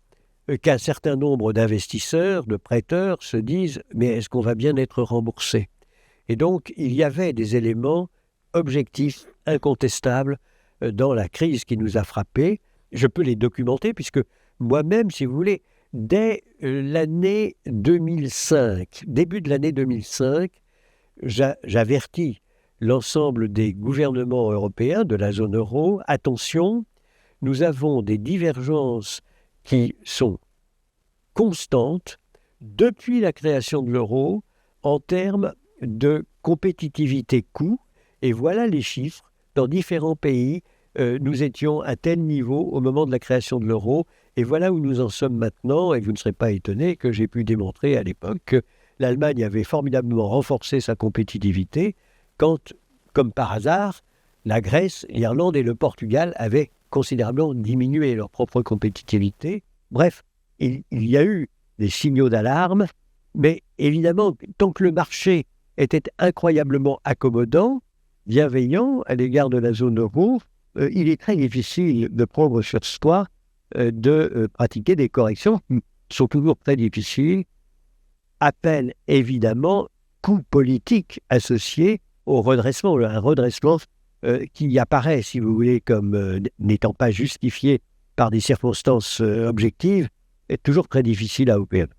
qu'un certain nombre d'investisseurs, de prêteurs se disent « mais est-ce qu'on va bien être remboursé ?» Et donc, il y avait des éléments objectifs, incontestables, dans la crise qui nous a frappés. Je peux les documenter, puisque moi-même, si vous voulez, dès l'année 2005, début de l'année 2005, j'avertis l'ensemble des gouvernements européens de la zone euro, attention, nous avons des divergences qui sont constantes depuis la création de l'euro en termes de compétitivité coût, et voilà les chiffres. Dans différents pays, nous étions à tel niveau au moment de la création de l'euro, et voilà où nous en sommes maintenant, et vous ne serez pas étonnés que j'ai pu démontrer à l'époque que l'Allemagne avait formidablement renforcé sa compétitivité quand, comme par hasard, la Grèce, l'Irlande et le Portugal avaient considérablement diminué leur propre compétitivité. Bref, il y a eu des signaux d'alarme, mais évidemment, tant que le marché était incroyablement accommodant, bienveillant à l'égard de la zone euro, il est très difficile de prendre sur soi de pratiquer des corrections qui sont toujours très difficiles, appellent évidemment coût politique associé au redressement. Un redressement, qui apparaît, si vous voulez, comme n'étant pas justifié par des circonstances objectives, est toujours très difficile à opérer.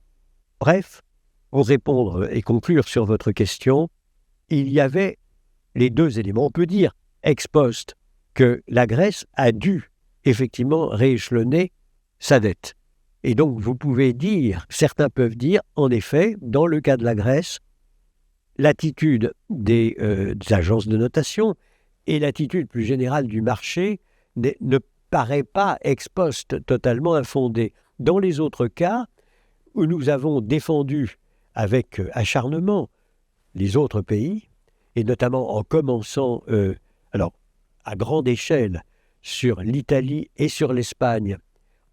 Bref, pour répondre et conclure sur votre question, il y avait les deux éléments. On peut dire, ex post, que la Grèce a dû effectivement rééchelonner sa dette. Et donc, vous pouvez dire, certains peuvent dire, en effet, dans le cas de la Grèce, l'attitude des agences de notation et l'attitude plus générale du marché ne paraît pas ex post totalement infondée. Dans les autres cas, où nous avons défendu avec acharnement les autres pays, et notamment en commençant, à grande échelle, sur l'Italie et sur l'Espagne,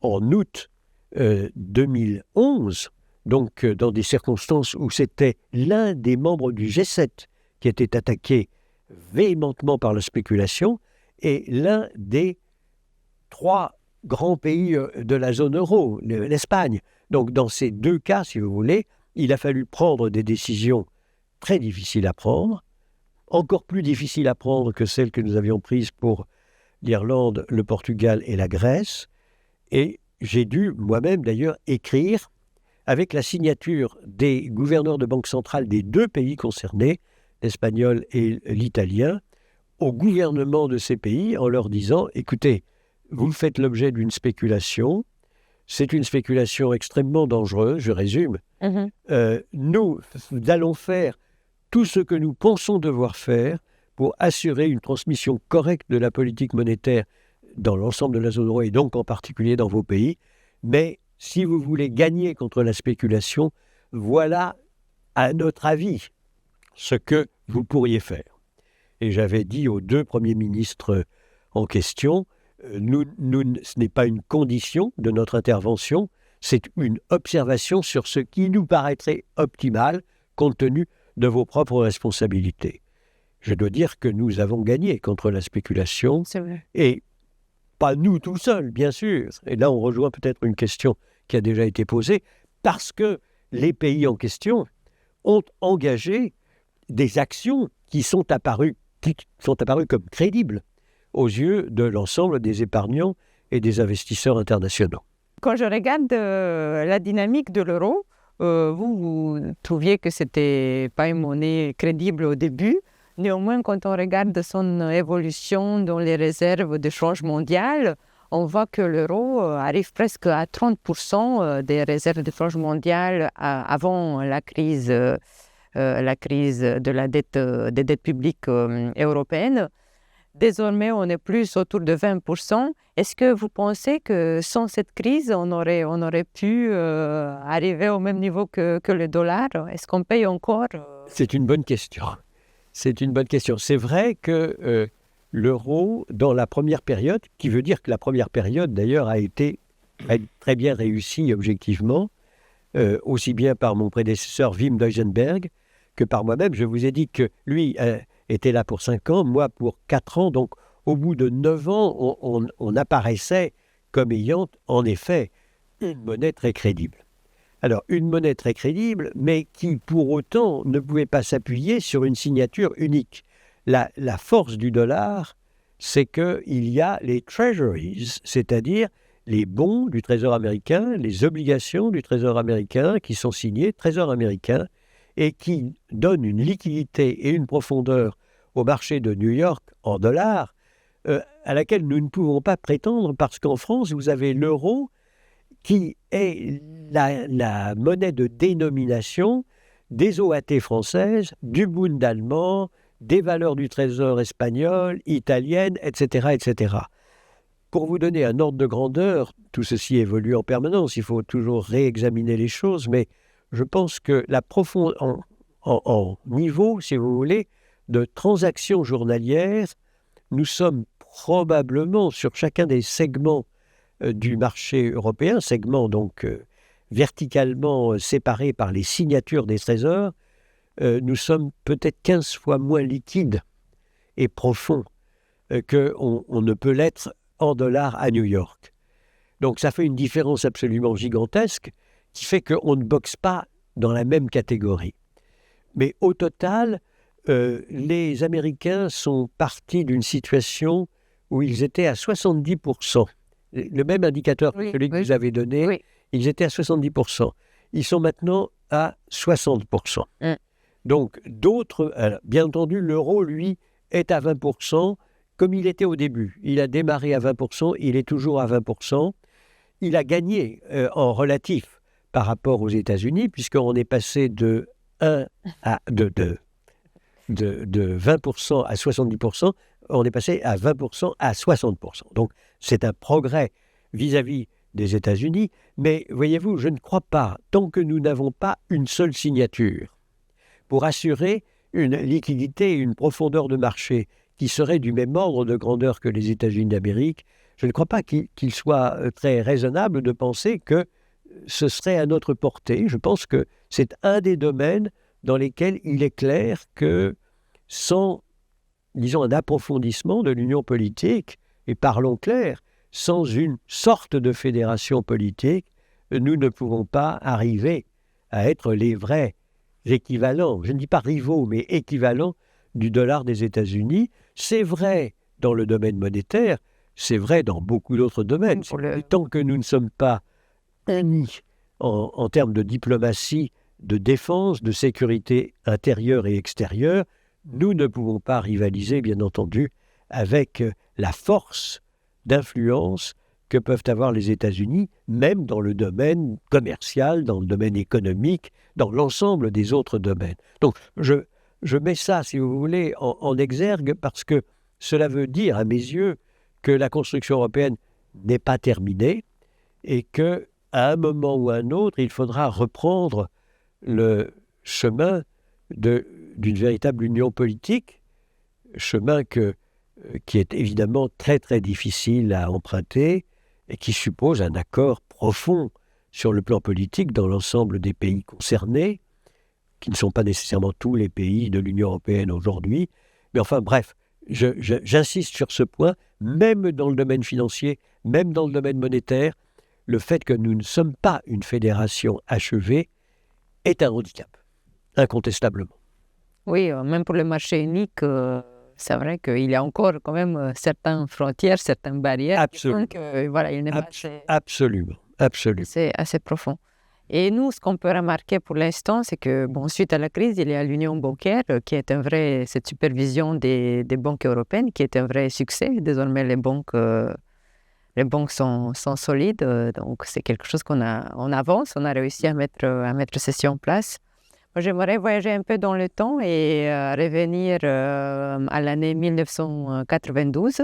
en août 2011, donc dans des circonstances où c'était l'un des membres du G7 qui était attaqué véhémentement par la spéculation, et l'un des 3 grands pays de la zone euro, l'Espagne. Donc dans ces deux cas, si vous voulez, il a fallu prendre des décisions très difficiles à prendre, encore plus difficiles à prendre que celles que nous avions prises pour l'Irlande, le Portugal et la Grèce. Et j'ai dû moi-même d'ailleurs écrire avec la signature des gouverneurs de banque centrale des 2 pays concernés, l'espagnol et l'italien, au gouvernement de ces pays en leur disant « Écoutez, vous faites l'objet d'une spéculation, c'est une spéculation extrêmement dangereuse, je résume. Nous allons faire tout ce que nous pensons devoir faire pour assurer une transmission correcte de la politique monétaire dans l'ensemble de la zone euro et donc en particulier dans vos pays. Mais si vous voulez gagner contre la spéculation, voilà, à notre avis, ce que vous pourriez faire. » Et j'avais dit aux 2 premiers ministres en question, ce n'est pas une condition de notre intervention, c'est une observation sur ce qui nous paraîtrait optimal compte tenu de vos propres responsabilités. Je dois dire que nous avons gagné contre la spéculation. C'est vrai. Et pas nous tout seuls, bien sûr. Et là, on rejoint peut-être une question qui a déjà été posée, parce que les pays en question ont engagé des actions qui sont apparues comme crédibles aux yeux de l'ensemble des épargnants et des investisseurs internationaux. Quand je regarde la dynamique de l'euro, vous trouviez que ce n'était pas une monnaie crédible au début. Néanmoins, quand on regarde son évolution dans les réserves de change mondiales, on voit que l'euro arrive presque à 30% des réserves de change mondiales avant la crise de la dette, des dettes publiques européennes. Désormais, on est plus autour de 20%. Est-ce que vous pensez que sans cette crise, on aurait pu arriver au même niveau que le dollar? Est-ce qu'on paye encore? C'est une bonne question. C'est une bonne question. C'est vrai que l'euro, dans la première période, qui veut dire que la première période, d'ailleurs, a été très bien réussie objectivement, aussi bien par mon prédécesseur Wim Duisenberg que par moi-même. Je vous ai dit que lui était là pour 5 ans, moi pour 4 ans. Donc, au bout de 9 ans, on apparaissait comme ayant, en effet, une monnaie très crédible. Alors, une monnaie très crédible, mais qui, pour autant, ne pouvait pas s'appuyer sur une signature unique. La force du dollar, c'est qu'il y a les treasuries, c'est-à-dire les bons du Trésor américain, les obligations du Trésor américain qui sont signées Trésor américain et qui donnent une liquidité et une profondeur au marché de New York en dollars à laquelle nous ne pouvons pas prétendre parce qu'en France, vous avez l'euro qui est la monnaie de dénomination des OAT françaises, du Bund allemand, des valeurs du Trésor espagnol, italienne, etc., etc. Pour vous donner un ordre de grandeur, tout ceci évolue en permanence, il faut toujours réexaminer les choses, mais je pense que en niveau, si vous voulez, de transactions journalières, nous sommes probablement sur chacun des segments du marché européen, segments donc verticalement séparés par les signatures des trésors, nous sommes peut-être 15 fois moins liquides et profonds qu'on ne peut l'être en dollars à New York. Donc ça fait une différence absolument gigantesque qui fait qu'on ne boxe pas dans la même catégorie. Mais au total, les Américains sont partis d'une situation où ils étaient à 70%. Le même indicateur que celui que vous avez donné, ils étaient à 70%. Ils sont maintenant à 60%. Donc, d'autres... bien entendu, l'euro, lui, est à 20%, comme il était au début. Il a démarré à 20%, il est toujours à 20%. Il a gagné en relatif par rapport aux États-Unis, puisqu'on est passé de 20% à 70%, on est passé à 20% à 60%. Donc, c'est un progrès vis-à-vis des États-Unis, mais voyez-vous, je ne crois pas, tant que nous n'avons pas une seule signature, pour assurer une liquidité et une profondeur de marché qui serait du même ordre de grandeur que les États-Unis d'Amérique, je ne crois pas qu'il soit très raisonnable de penser que ce serait à notre portée. Je pense que c'est un des domaines dans lesquels il est clair que sans, disons, un approfondissement de l'union politique, et parlons clair, sans une sorte de fédération politique, nous ne pouvons pas arriver à être les vrais équivalents, je ne dis pas rivaux, mais équivalents du dollar des États-Unis. C'est vrai dans le domaine monétaire, c'est vrai dans beaucoup d'autres domaines. Tant que nous ne sommes pas unis en termes de diplomatie, de défense, de sécurité intérieure et extérieure, nous ne pouvons pas rivaliser, bien entendu, avec la force d'influence que peuvent avoir les États-Unis, même dans le domaine commercial, dans le domaine économique, dans l'ensemble des autres domaines. Donc, je mets ça, si vous voulez, en exergue parce que cela veut dire, à mes yeux, que la construction européenne n'est pas terminée et qu'à un moment ou à un autre, il faudra reprendre le chemin d'une véritable union politique, chemin qui est évidemment très très difficile à emprunter et qui suppose un accord profond sur le plan politique dans l'ensemble des pays concernés, qui ne sont pas nécessairement tous les pays de l'Union européenne aujourd'hui. Mais enfin bref, j'insiste sur ce point, même dans le domaine financier, même dans le domaine monétaire, le fait que nous ne sommes pas une fédération achevée est un handicap, incontestablement. Oui, même pour le marché unique, c'est vrai qu'il y a encore quand même certaines frontières, certaines barrières. Absolument. Donc, voilà, il n'est pas assez... Absolument. C'est assez profond. Et nous, ce qu'on peut remarquer pour l'instant, c'est que, suite à la crise, il y a l'union bancaire qui est cette supervision des banques européennes, qui est un vrai succès. Désormais, les banques sont solides, donc c'est quelque chose on avance, on a réussi à mettre ceci en place. Moi, j'aimerais voyager un peu dans le temps et revenir à l'année 1992,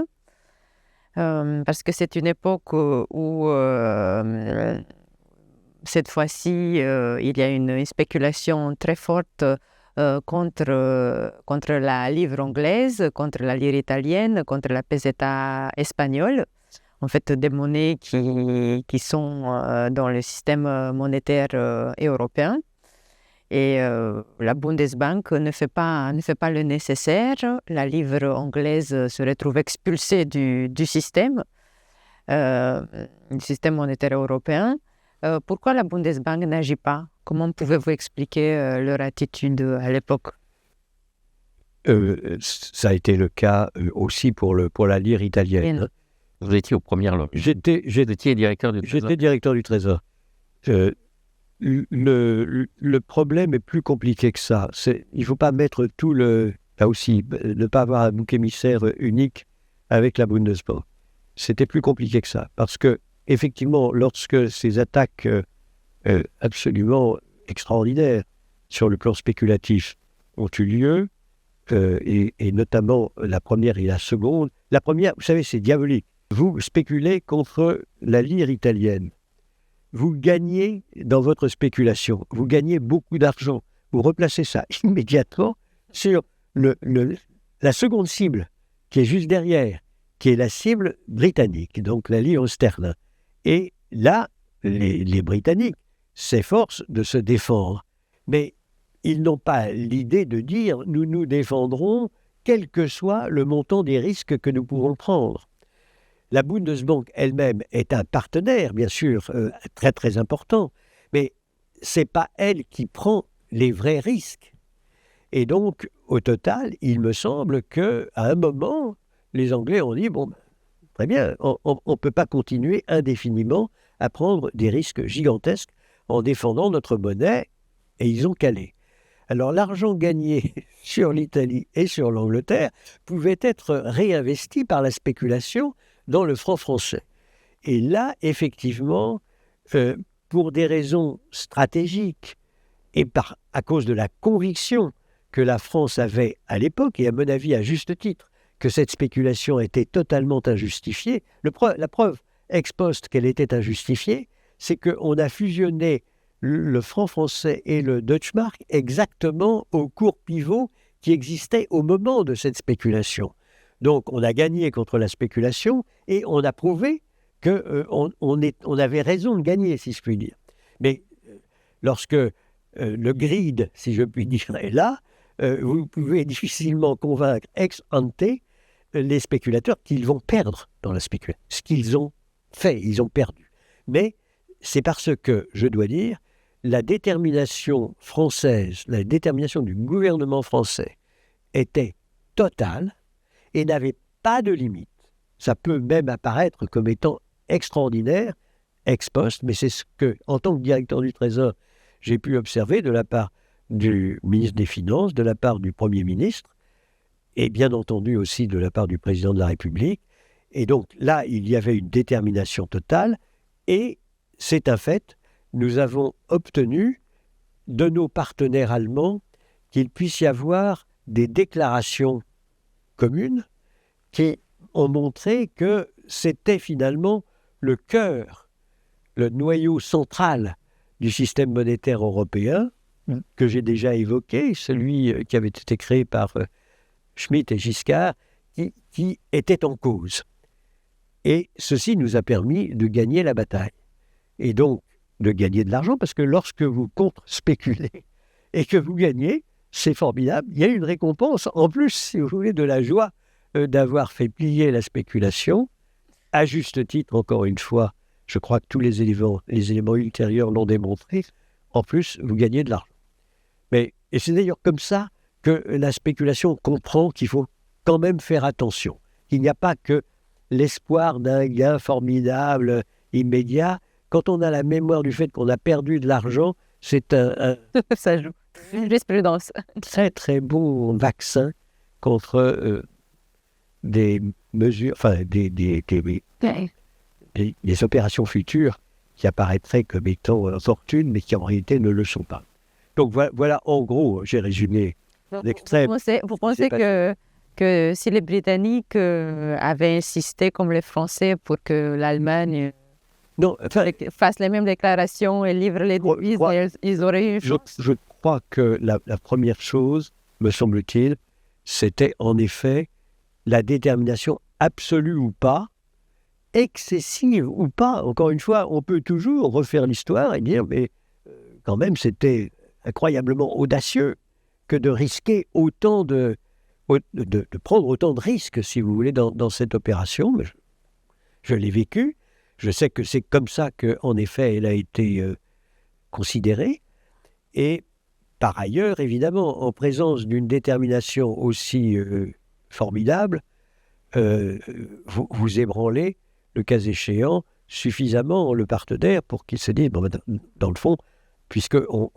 parce que c'est une époque où cette fois-ci, il y a une spéculation très forte contre la livre anglaise, contre la lire italienne, contre la peseta espagnole. En fait, des monnaies qui sont dans le système monétaire européen. Et la Bundesbank ne fait pas le nécessaire. La livre anglaise se retrouve expulsée du système monétaire européen. Pourquoi la Bundesbank n'agit pas? Comment pouvez-vous expliquer leur attitude à l'époque? Ça a été le cas aussi pour la lire italienne. Hein. Vous étiez aux premières loges. J'étais directeur du Trésor. J'étais directeur du Trésor. Le problème est plus compliqué que ça. Il ne faut pas mettre tout le... Là aussi, ne pas avoir un bouc émissaire unique avec la Bundesbank. C'était plus compliqué que ça. Parce que, effectivement, lorsque ces attaques absolument extraordinaires sur le plan spéculatif ont eu lieu, et notamment la première et la seconde, la première, vous savez, c'est diabolique. Vous spéculez contre la lire italienne. Vous gagnez dans votre spéculation. Vous gagnez beaucoup d'argent. Vous replacez ça immédiatement sur la seconde cible, qui est juste derrière, qui est la cible britannique, donc la livre sterling. Et là, les Britanniques s'efforcent de se défendre. Mais ils n'ont pas l'idée de dire « nous nous défendrons quel que soit le montant des risques que nous pouvons prendre ». La Bundesbank elle-même est un partenaire, bien sûr, très très important, mais ce n'est pas elle qui prend les vrais risques. Et donc, au total, il me semble qu'à un moment, les Anglais ont dit, bon, très bien, on ne peut pas continuer indéfiniment à prendre des risques gigantesques en défendant notre monnaie, et ils ont calé. Alors l'argent gagné sur l'Italie et sur l'Angleterre pouvait être réinvesti par la spéculation dans le franc français. Et là, effectivement, pour des raisons stratégiques et à cause de la conviction que la France avait à l'époque, et à mon avis à juste titre, que cette spéculation était totalement injustifiée, la preuve ex post qu'elle était injustifiée, c'est qu'on a fusionné le franc français et le Deutschmark exactement au cours pivot qui existait au moment de cette spéculation. Donc on a gagné contre la spéculation et on a prouvé qu'on avait raison de gagner, si je puis dire. Mais lorsque le grid, si je puis dire, est là, vous pouvez difficilement convaincre ex ante les spéculateurs qu'ils vont perdre dans la spéculation. Ce qu'ils ont fait, ils ont perdu. Mais c'est parce que, je dois dire, la détermination française, la détermination du gouvernement français était totale et n'avait pas de limite. Ça peut même apparaître comme étant extraordinaire, ex post, mais c'est ce que, en tant que directeur du Trésor, j'ai pu observer de la part du ministre des Finances, de la part du Premier ministre, et bien entendu aussi de la part du Président de la République. Et donc là, il y avait une détermination totale, et c'est un fait, nous avons obtenu de nos partenaires allemands qu'il puisse y avoir des déclarations communes qui ont montré que c'était finalement le cœur, le noyau central du système monétaire européen que j'ai déjà évoqué, celui qui avait été créé par Schmitt et Giscard, qui était en cause. Et ceci nous a permis de gagner la bataille. Et donc, de gagner de l'argent, parce que lorsque vous contre-spéculez et que vous gagnez, c'est formidable. Il y a une récompense, en plus, si vous voulez, de la joie d'avoir fait plier la spéculation. À juste titre, encore une fois, je crois que tous les éléments ultérieurs l'ont démontré. En plus, vous gagnez de l'argent. Et c'est d'ailleurs comme ça que la spéculation comprend qu'il faut quand même faire attention. Il n'y a pas que l'espoir d'un gain formidable, immédiat. Quand on a la mémoire du fait qu'on a perdu de l'argent, c'est Ça joue. Jurisprudence. Très très bon vaccin contre des mesures, enfin des opérations futures qui apparaîtraient comme étant opportunes, mais qui en réalité ne le sont pas. Donc voilà en gros, j'ai résumé l'extrait. Vous pensez que si les Britanniques avaient insisté comme les Français pour que l'Allemagne fasse les mêmes déclarations et livre les devises, ils auraient eu une chance? Je crois que la première chose, me semble-t-il, c'était en effet la détermination absolue ou pas, excessive ou pas. Encore une fois, on peut toujours refaire l'histoire et dire, mais quand même, c'était incroyablement audacieux que de risquer autant de prendre autant de risques, si vous voulez, dans cette opération. Mais je l'ai vécu. Je sais que c'est comme ça qu'en effet, elle a été considérée. Et par ailleurs, évidemment, en présence d'une détermination aussi formidable, vous ébranlez, le cas échéant, suffisamment le partenaire pour qu'il se dise, bon, dans le fond, puisqu'on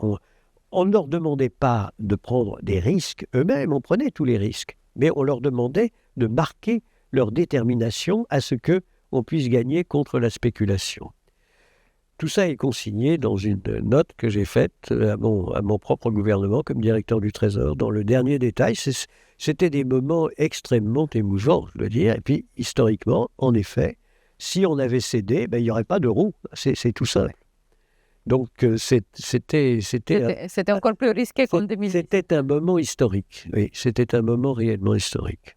ne leur demandait pas de prendre des risques eux-mêmes, on prenait tous les risques, mais on leur demandait de marquer leur détermination à ce qu'on puisse gagner contre la spéculation. Tout ça est consigné dans une note que j'ai faite à mon propre gouvernement comme directeur du Trésor. Dans le dernier détail, c'était des moments extrêmement émouvants, je dois dire. Et puis, historiquement, en effet, si on avait cédé, il n'y aurait pas d'euro. C'est tout simple. Donc, c'était encore plus risqué qu'en 2010. C'était un moment historique. Oui, c'était un moment réellement historique.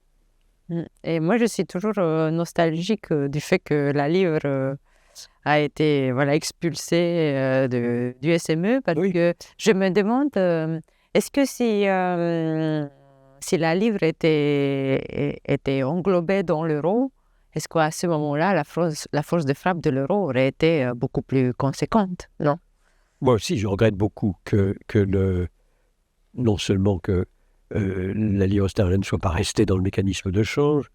Et moi, je suis toujours nostalgique du fait que la livre a été expulsée du SME, parce que je me demande, est-ce que si la livre était englobée dans l'euro, est-ce qu'à ce moment-là, la force de frappe de l'euro aurait été beaucoup plus conséquente, non? Moi aussi, je regrette beaucoup non seulement que la livre sterling ne soit pas restée dans le mécanisme de change,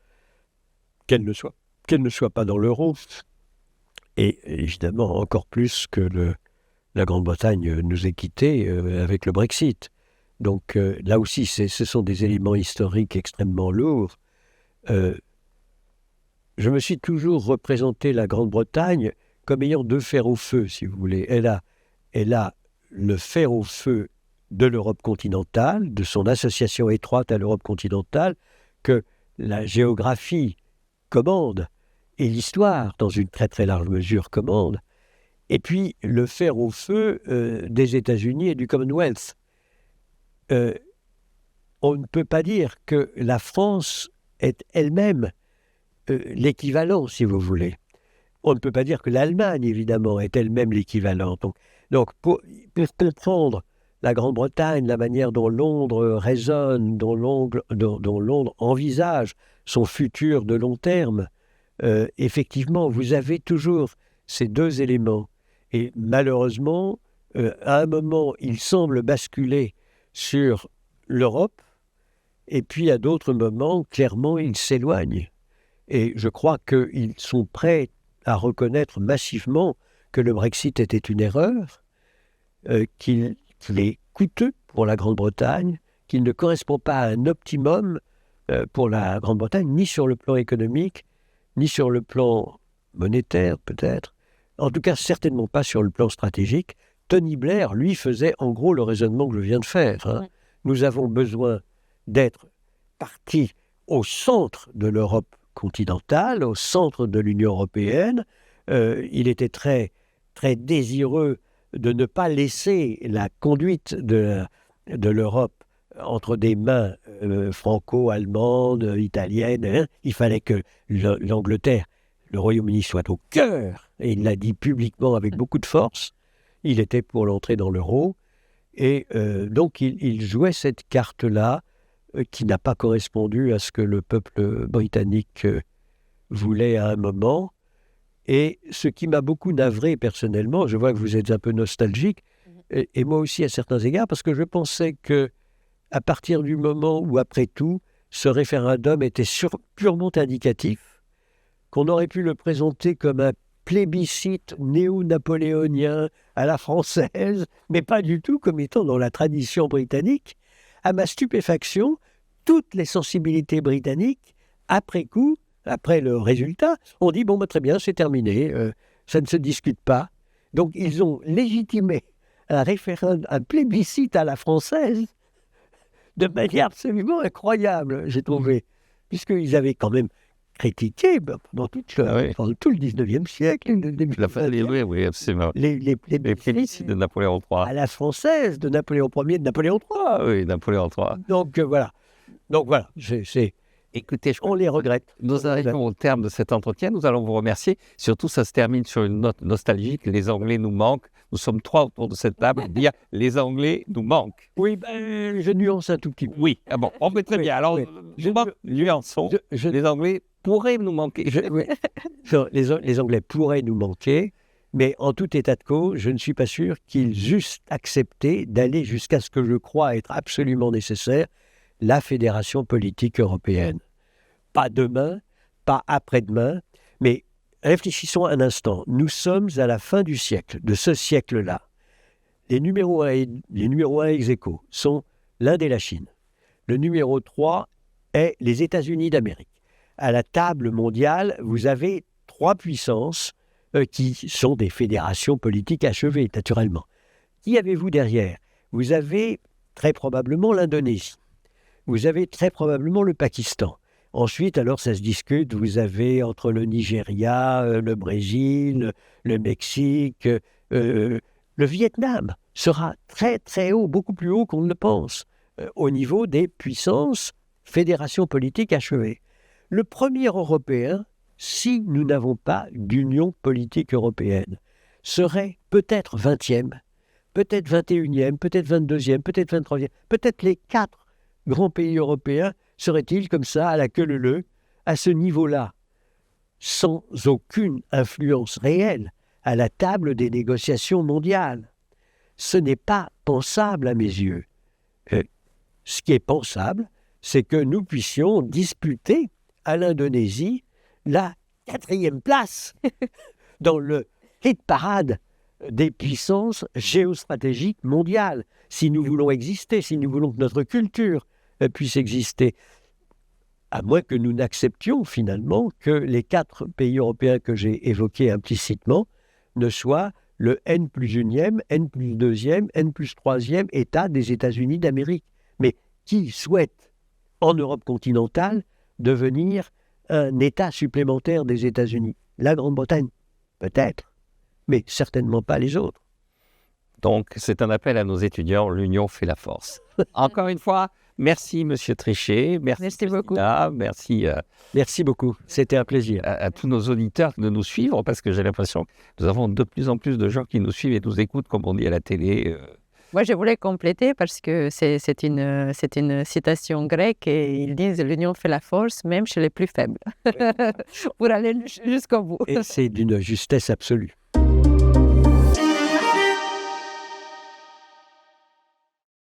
qu'elle ne soit pas dans l'euro, et évidemment encore plus que la Grande-Bretagne nous ait quittés avec le Brexit. Donc là aussi, ce sont des éléments historiques extrêmement lourds. Je me suis toujours représenté la Grande-Bretagne comme ayant deux fers au feu, si vous voulez. Elle a le fer au feu de l'Europe continentale, de son association étroite à l'Europe continentale, que la géographie commande et l'histoire, dans une très très large mesure, commande. Et puis le fer au feu des États-Unis et du Commonwealth. On ne peut pas dire que la France est elle-même l'équivalent, si vous voulez. On ne peut pas dire que l'Allemagne, évidemment, est elle-même l'équivalent. Donc pour comprendre la Grande-Bretagne, la manière dont Londres résonne, dont Londres envisage son futur de long terme, effectivement, vous avez toujours ces deux éléments. Et malheureusement, à un moment, il semble basculer sur l'Europe, et puis à d'autres moments, clairement, il s'éloigne. Et je crois qu'ils sont prêts à reconnaître massivement que le Brexit était une erreur, qu'il est coûteux pour la Grande-Bretagne, qu'il ne correspond pas à un optimum pour la Grande-Bretagne, ni sur le plan économique, ni sur le plan monétaire peut-être, en tout cas certainement pas sur le plan stratégique. Tony Blair, lui, faisait en gros le raisonnement que je viens de faire. Ouais. Nous avons besoin d'être partis au centre de l'Europe continentale, au centre de l'Union européenne. Il était très, très désireux de ne pas laisser la conduite de l'Europe entre des mains franco-allemandes, italiennes. Hein. Il fallait que l'Angleterre, le Royaume-Uni soit au cœur, et il l'a dit publiquement avec beaucoup de force. Il était pour l'entrée dans l'euro, et donc il jouait cette carte-là qui n'a pas correspondu à ce que le peuple britannique voulait à un moment. Et ce qui m'a beaucoup navré personnellement, je vois que vous êtes un peu nostalgique, et moi aussi à certains égards, parce que je pensais que à partir du moment où, après tout, ce référendum était purement indicatif, qu'on aurait pu le présenter comme un plébiscite néo-napoléonien à la française, mais pas du tout comme étant dans la tradition britannique. À ma stupéfaction, toutes les sensibilités britanniques, après coup, après le résultat, ont dit « bon, très bien, c'est terminé, ça ne se discute pas ». Donc, ils ont légitimé un référendum, un plébiscite à la française de manière absolument incroyable, j'ai trouvé, puisqu'ils avaient quand même critiqué pendant tout le 19e siècle, le début du 20e, oui, absolument. Les plébiscites de Napoléon III. À la française, de Napoléon Ier, de Napoléon III. Ah oui, Napoléon III. Donc voilà, Écoutez, on les regrette. Nous arrivons au terme de cet entretien. Nous allons vous remercier. Surtout, ça se termine sur une note nostalgique. Les Anglais nous manquent. Nous sommes trois autour de cette table. Dire les Anglais nous manquent. Oui, je nuance un tout petit peu. Oui, bon, on fait très bien. Alors, nuançons. Les Anglais pourraient nous manquer. Les Anglais pourraient nous manquer, mais en tout état de cause, je ne suis pas sûr qu'ils eussent accepté d'aller jusqu'à ce que je crois être absolument nécessaire, la fédération politique européenne. Pas demain, pas après-demain, mais réfléchissons un instant. Nous sommes à la fin du siècle, de ce siècle-là. Les numéros 1 ex aequo sont l'Inde et la Chine. Le numéro 3 est les États-Unis d'Amérique. À la table mondiale, vous avez trois puissances qui sont des fédérations politiques achevées, naturellement. Qui avez-vous derrière? Vous avez très probablement l'Indonésie. Vous avez très probablement le Pakistan. Ensuite, alors ça se discute, vous avez entre le Nigeria, le Brésil, le Mexique, le Vietnam sera très très haut, beaucoup plus haut qu'on ne le pense, au niveau des puissances, fédérations politiques achevées. Le premier Européen, si nous n'avons pas d'union politique européenne, serait peut-être 20e, peut-être 21e, peut-être 22e, peut-être 23e, peut-être les 4 grands pays européens seraient-ils comme ça, à la queue leu-leu, à ce niveau-là, sans aucune influence réelle à la table des négociations mondiales. Ce n'est pas pensable à mes yeux. ce qui est pensable, c'est que nous puissions disputer à l'Indonésie la 4e place dans le hit parade des puissances géostratégiques mondiales, si nous voulons exister, si nous voulons que notre culture puisse exister. À moins que nous n'acceptions finalement que les 4 pays européens que j'ai évoqués implicitement ne soient le N+1e, N+2e, N+3e État des États-Unis d'Amérique. Mais qui souhaite, en Europe continentale, devenir un État supplémentaire des États-Unis? La Grande-Bretagne, peut-être, mais certainement pas les autres. Donc, c'est un appel à nos étudiants, l'union fait la force. Encore une fois, merci Monsieur Trichet, Merci beaucoup. Merci beaucoup, c'était un plaisir. À tous nos auditeurs de nous suivre, parce que j'ai l'impression que nous avons de plus en plus de gens qui nous suivent et nous écoutent, comme on dit à la télé. Moi, je voulais compléter parce que c'est une citation grecque et ils disent « l'union fait la force, même chez les plus faibles », pour aller jusqu'au bout. Et c'est d'une justesse absolue.